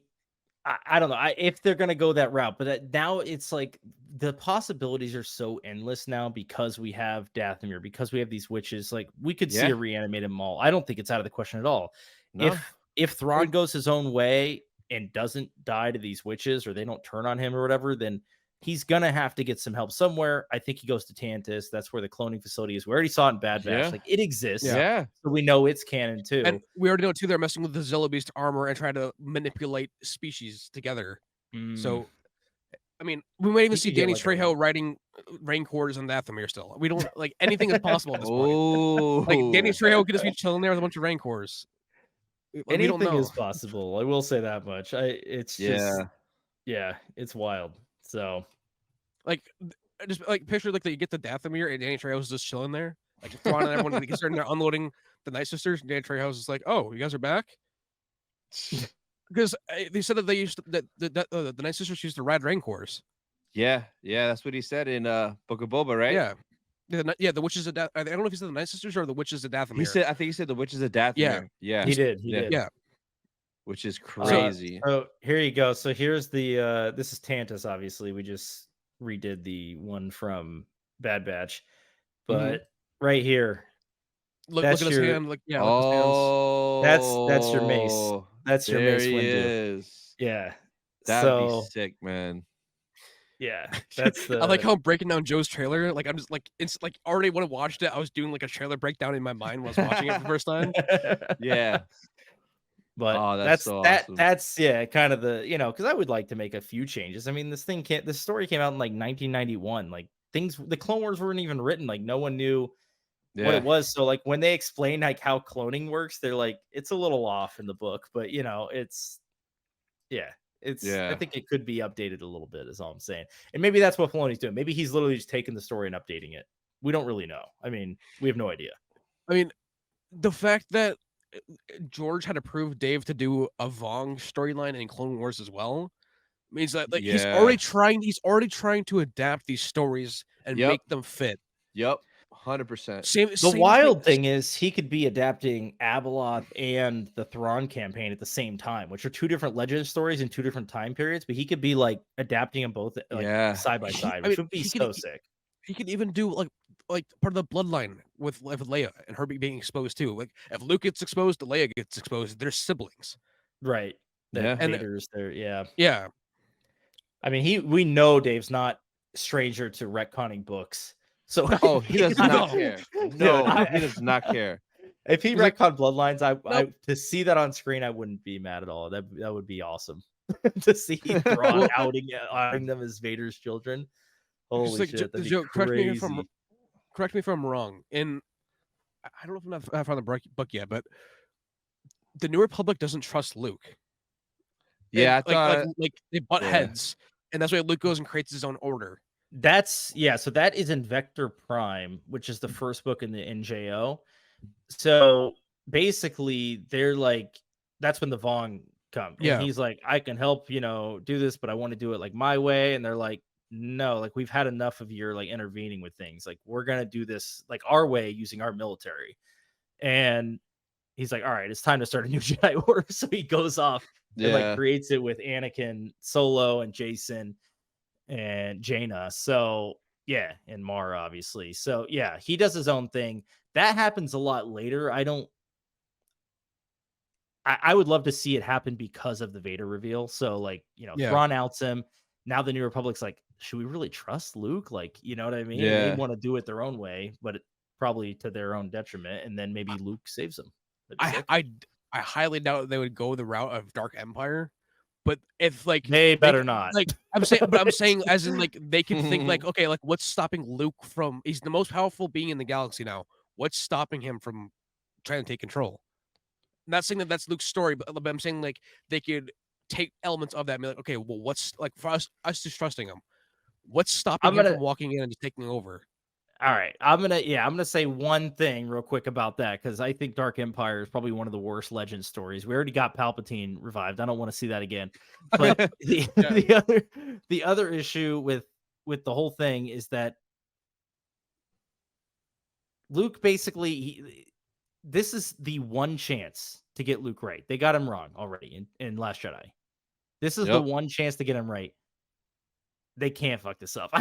I don't know if they're gonna go that route, but now it's like the possibilities are so endless now because we have Dathomir, because we have these witches. Like we could see a reanimated Maul. I don't think it's out of the question at all. No. If Thrawn goes his own way and doesn't die to these witches, or they don't turn on him or whatever, then he's gonna have to get some help somewhere. I think he goes to Tantus. That's where the cloning facility is. We already saw it in Bad Batch. Like it exists. Yeah. So we know it's canon too. And we already know too they're messing with the Zilla Beast armor and trying to manipulate species together. So I mean, we might even see Danny Trejo riding Rancors on Dathomir still. We don't like anything is possible at this point. Like Danny Trejo could just be chilling there with a bunch of Rancors. Anything is possible. I will say that much. It's wild. So, like, just like picture like that you get the Dathomir and Danny Trejo's just chilling there, like Thrawn and everyone like, starting there unloading the Night Sisters. And Danny Trejo's is like, "Oh, you guys are back," because they said that they used the Night Sisters used to ride Rancors. Yeah, that's what he said in Book of Boba, right? Yeah, the Witches of Dathomir. I don't know if he said the Night Sisters or the Witches of Dathomir. I think he said the Witches of Dathomir. Yeah, he did. Yeah, which is crazy. So here you go. So here's the this is Tantus. Obviously, we just redid the one from Bad Batch, but right here, look at his hand. Like that's your mace. That's your mace window. Yeah, that'd be sick, man. Yeah, that's the. I like how I'm breaking down Joe's trailer. Like I'm just like it's like already when I watched it, I was doing like a trailer breakdown in my mind when I was watching it for the first time. Yeah. But that's so awesome. That's kind of the because I would like to make a few changes. I mean, this story came out in like 1991. Like the Clone Wars weren't even written. Like no one knew what it was. So like when they explain like how cloning works, they're like it's a little off in the book, but it's I think it could be updated a little bit. Is all I'm saying. And maybe that's what Filoni's doing. Maybe he's literally just taking the story and updating it. We don't really know. I mean, we have no idea. I mean, the fact that George had approved Dave to do a Vong storyline in Clone Wars as well means that like he's already trying to adapt these stories and make them fit. 100%. The wild thing is he could be adapting Abeloth and the Thrawn campaign at the same time, which are two different legend stories in two different time periods, but he could be like adapting them both side by side, which would be so sick. He could even do like part of the bloodline with Leia and her being exposed too. Like if Luke gets exposed, Leia gets exposed. They're siblings, right? And Vader's there, yeah. I mean, we know Dave's not stranger to retconning books, so he does not care. No, he does not care. If he retconned Bloodlines, I to see that on screen, I wouldn't be mad at all. That would be awesome to see Thrawn outing them as Vader's children. Holy shit! Joe, correct me if I'm wrong. And I don't know if I've found the book yet, but the New Republic doesn't trust Luke. Yeah, like they butt heads, and that's why Luke goes and creates his own order. So that is in Vector Prime, which is the first book in the NJO. So basically, they're like, that's when the Vong come. And he's like, I can help, do this, but I want to do it like my way. And they're like, no, like we've had enough of your like intervening with things. Like we're gonna do this like our way using our military. And he's like, all right, it's time to start a new Jedi Order. So he goes off and like creates it with Anakin, Solo, and Jason and Jaina. So and Mara, obviously. So he does his own thing. That happens a lot later. I I would love to see it happen because of the Vader reveal. So like, Thrawn outs him. Now the New Republic's like, should we really trust Luke? Like, you know what I mean? Yeah. And they want to do it their own way, but probably to their own detriment. And then maybe Luke saves them. I highly doubt they would go the route of Dark Empire. But if like they better not. Like I'm saying as in like they could think like, okay, like what's stopping Luke from? He's the most powerful being in the galaxy now. What's stopping him from trying to take control? I'm not saying that's Luke's story, but I'm saying like they could take elements of that and be like, okay, well, what's like for us just trusting him? What's stopping him from walking in and just taking over? All right, I'm gonna say one thing real quick about that because I think Dark Empire is probably one of the worst legend stories. We already got Palpatine revived. I don't want to see that again. But the other issue with the whole thing is that Luke basically this is the one chance to get Luke right. They got him wrong already in Last Jedi. This is the one chance to get him right. They can't fuck this up.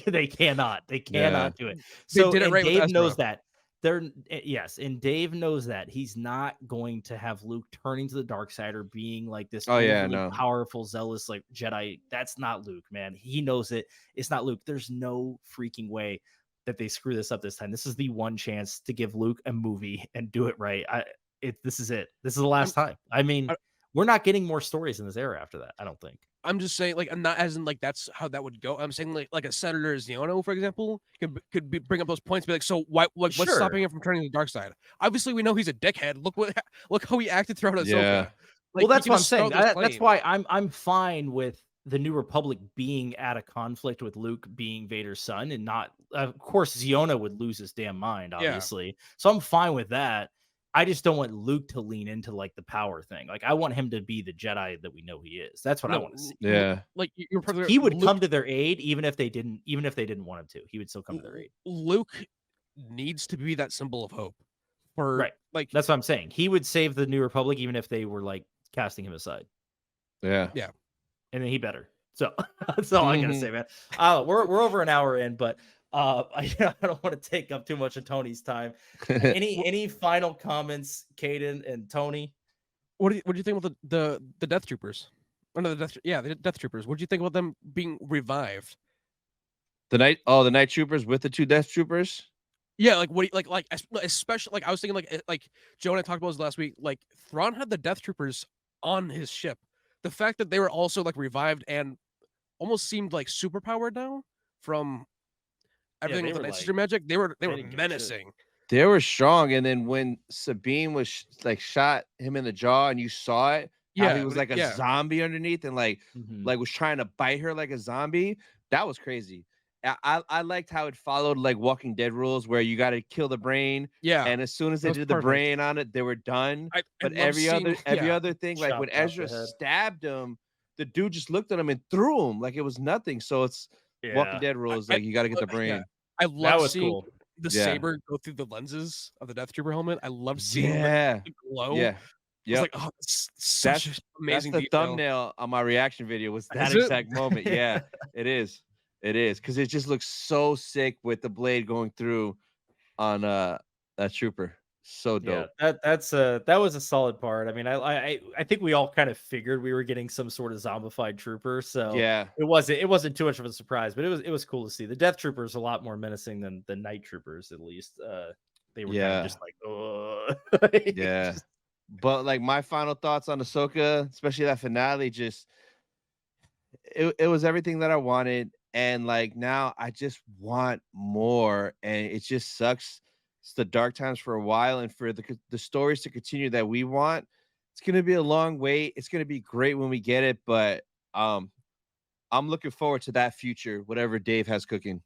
They cannot. They cannot do it. So they did it right Dave with knows that. And Dave knows that he's not going to have Luke turning to the dark side or being like this powerful, zealous like Jedi. That's not Luke, man. He knows it. It's not Luke. There's no freaking way that they screw this up this time. This is the one chance to give Luke a movie and do it right. This is it. This is the last time. I mean, we're not getting more stories in this era after that. I don't think. I'm just saying, like, I'm not as in like that's how that would go. I'm saying like a Senator Ziono, for example, could bring up those points. Be like, so what's stopping him from turning to the dark side? Obviously, we know he's a dickhead. Look how he acted throughout Ahsoka. Yeah. Well, Like, that's what I'm saying. That's why I'm fine with the New Republic being at a conflict with Luke being Vader's son, and not. Of course, Ziono would lose his damn mind, obviously. Yeah. So I'm fine with that. I just don't want Luke to lean into like the power thing. Like I want him to be the Jedi that we know he is. That's what I want to see. Yeah. Like he would come to their aid even if they didn't want him to. He would still come to their aid. Luke needs to be that symbol of hope. Right. Like that's what I'm saying. He would save the New Republic even if they were like casting him aside. Yeah. Yeah. And then he better. So that's all I gotta say, man. We're over an hour in, but I don't want to take up too much of Tony's time. Any final comments, Caden and Tony? What do you think about the Death Troopers? The Death Troopers. What do you think about them being revived? The Night Troopers with the two Death Troopers. Yeah, like what? Like especially like I was thinking like Joe and I talked about this last week. Like Thrawn had the Death Troopers on his ship. The fact that they were also like revived and almost seemed like super powered now from everything with the Night Sister magic, they were menacing. They were strong, and then when Sabine was like shot him in the jaw, and you saw it, how he was like a zombie underneath, and like was trying to bite her like a zombie. That was crazy. I liked how it followed like Walking Dead rules, where you got to kill the brain. Yeah, and as soon as they did the brain on it, they were done. But every other thing, like when Ezra stabbed him, the dude just looked at him and threw him like it was nothing. So it's Walking Dead rules, like you got to get the brain. Yeah. I love seeing the saber go through the lenses of the Death Trooper helmet. I love seeing the glow. Yeah. Yeah, like, oh, that's amazing. That's the thumbnail on my reaction video. Was that exact moment? Yeah, it is. It is, because it just looks so sick with the blade going through on that trooper. So dope. Yeah, that was a solid part. I mean, I think we all kind of figured we were getting some sort of zombified trooper, so yeah, it wasn't too much of a surprise, but it was cool to see. The Death Troopers a lot more menacing than the Night Troopers, at least. They were kind of just like, oh, yeah. But like my final thoughts on Ahsoka, especially that finale, just it was everything that I wanted. And like now I just want more, and it just sucks. It's the dark times for a while, and for the stories to continue that we want, it's gonna be a long wait. It's gonna be great when we get it, but I'm looking forward to that future, whatever Dave has cooking.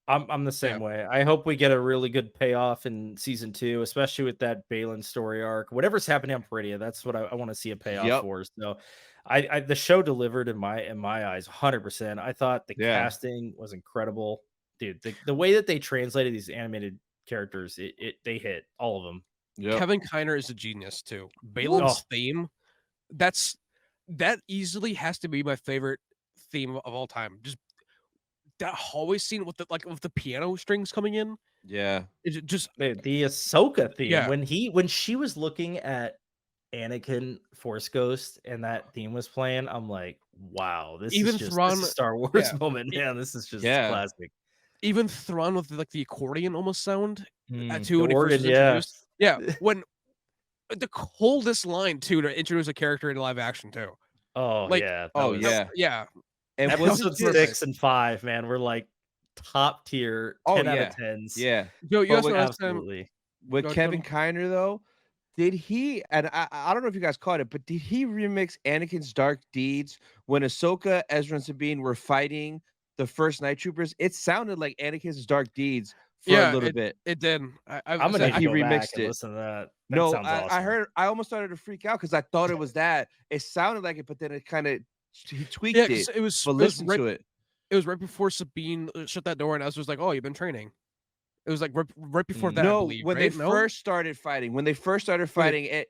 I'm the same way. I hope we get a really good payoff in season 2, especially with that Baylan story arc. Whatever's happening on Peridia, that's what I want to see a payoff for. So I the show delivered in my eyes 100%. I thought the casting was incredible. Dude, the way that they translated these animated characters, they hit all of them. Yep. Kevin Kiner is a genius too. Baylan's theme, that easily has to be my favorite theme of all time. Just that hallway scene with the piano strings coming in. Yeah. It just the Ahsoka theme when she was looking at Anakin Force Ghost and that theme was playing, I'm like, wow, this Even is just Thrawn, this is Star Wars moment, man. This is just classic. Even Thrawn with like the accordion almost sound The when he first was introduced. yeah. When the coldest line too to introduce a character into live action too. Oh like, yeah. Yeah. And episode 6 and 5, man, were like top tier 10 out of 10s. Yeah. Yo, you asked absolutely. With Kevin Kiner though, did he, and I don't know if you guys caught it, but did he remix Anakin's Dark Deeds when Ahsoka, Ezra, and Sabine were fighting the first Night Troopers? It sounded like Anakin's Dark Deeds for a little bit. It did. I'm gonna he go remixed back and it. listen to that. No, sounds awesome. I heard. I almost started to freak out because I thought it was that. It sounded like it, but then it kind of he tweaked it. It was. But listen to it. It was right before Sabine shut that door, and Ezra was like, "Oh, you've been training." It was like right before that. No, I believe, when right? they first started fighting,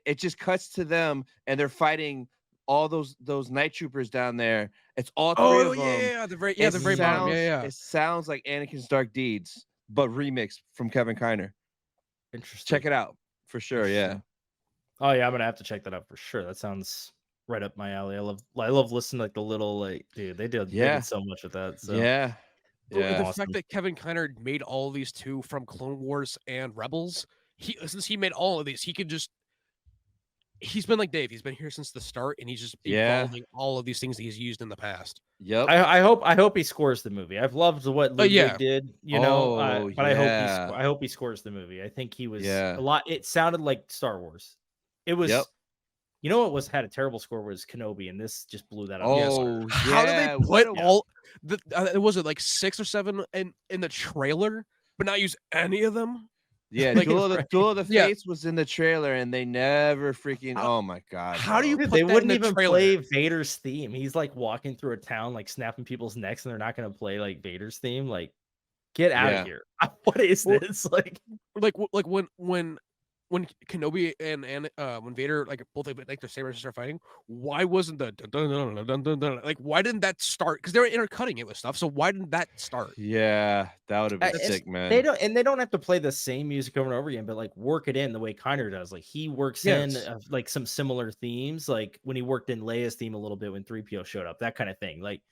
it just cuts to them and they're fighting all those Night Troopers down there. It's all three of them. Yeah, the very bottom. Yeah. It sounds like Anakin's Dark Deeds, but remixed from Kevin Kiner. Interesting. Check it out for sure. Yeah. Oh yeah, I'm gonna have to check that out for sure. That sounds right up my alley. I love listening to like the little dude. They did so much with that. So yeah. The fact that Kevin Kiner made all of these too from Clone Wars and Rebels, since he made all of these, he's been like Dave. He's been here since the start, and he's just evolving all of these things that he's used in the past. Yep. I hope he scores the movie. I've loved what Ludwig did, but I hope he scores the movie. I think he was a lot. It sounded like Star Wars. It was. You know what had a terrible score was Kenobi, and this just blew that up. Oh, how did they put all the? Was it like 6 or 7 in the trailer, but not use any of them? Yeah, like, Duel of the Fates was in the trailer, and they never freaking. Oh my god! How do you? Put they that wouldn't in the even trailer? play Vader's theme. He's like walking through a town, like snapping people's necks, and they're not going to play like Vader's theme. Like, get out of here! What is this? Like when Kenobi and when Vader both like their sabers start fighting, why wasn't the dun, dun, dun, dun, dun, dun, like why didn't that start? Because they were intercutting it with stuff. So why didn't that start? Yeah, that would have been sick, man. They don't have to play the same music over and over again, but like work it in the way Kiner does. Like he works in like some similar themes, like when he worked in Leia's theme a little bit when 3PO showed up, that kind of thing. Like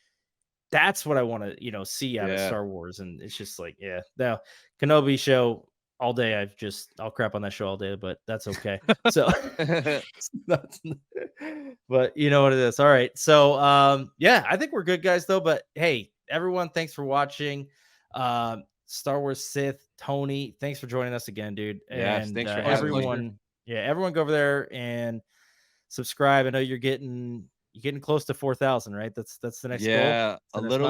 that's what I want to see out of Star Wars, and it's just like the Kenobi show. All day, I'll crap on that show all day, but that's okay. So, but you know what it is. All right. So, I think we're good, guys, though. But hey, everyone, thanks for watching. Star Wars Sith, Tony, thanks for joining us again, dude. Yes, and thanks for everyone. Everyone go over there and subscribe. I know you're getting close to 4,000, right? That's the next goal. Yeah, a little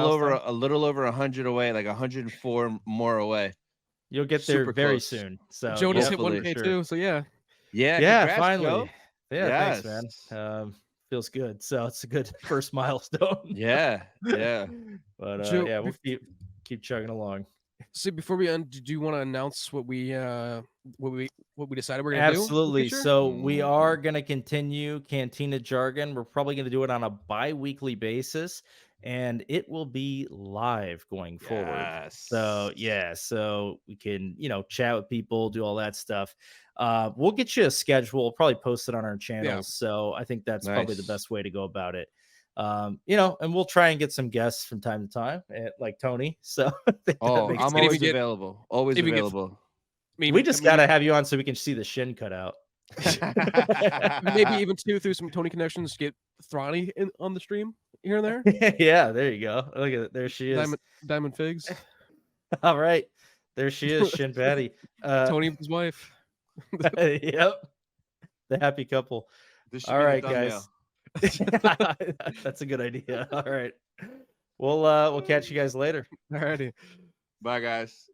over 100 away, like 104 more away. You'll get there very soon. So Joe just hit 1K too. So yeah, finally. Joe. Yeah, thanks, man. Feels good. So it's a good first milestone. Yeah. But Joe, we'll keep chugging along. So before we end, do you want to announce what we decided we're gonna do? Absolutely. So we are gonna continue Cantina Jargon. We're probably gonna do it on a bi-weekly basis. And it will be live going forward. So so we can, chat with people, do all that stuff. We'll get you a schedule, we'll probably post it on our channels. So I think that's probably the best way to go about it. And we'll try and get some guests from time to time, like Tony. So I'm always available. Always available. We just gotta have you on so we can see the shin cut out. Maybe even through some Tony connections, get Thrawny on the stream here and there. Yeah, there you go. Look at it. There she is. Diamond Figs. All right. There she is, Shin Patty. Tony and his wife. Yep. The happy couple. All right, guys. That's a good idea. All right. We'll catch you guys later. All righty. Bye, guys.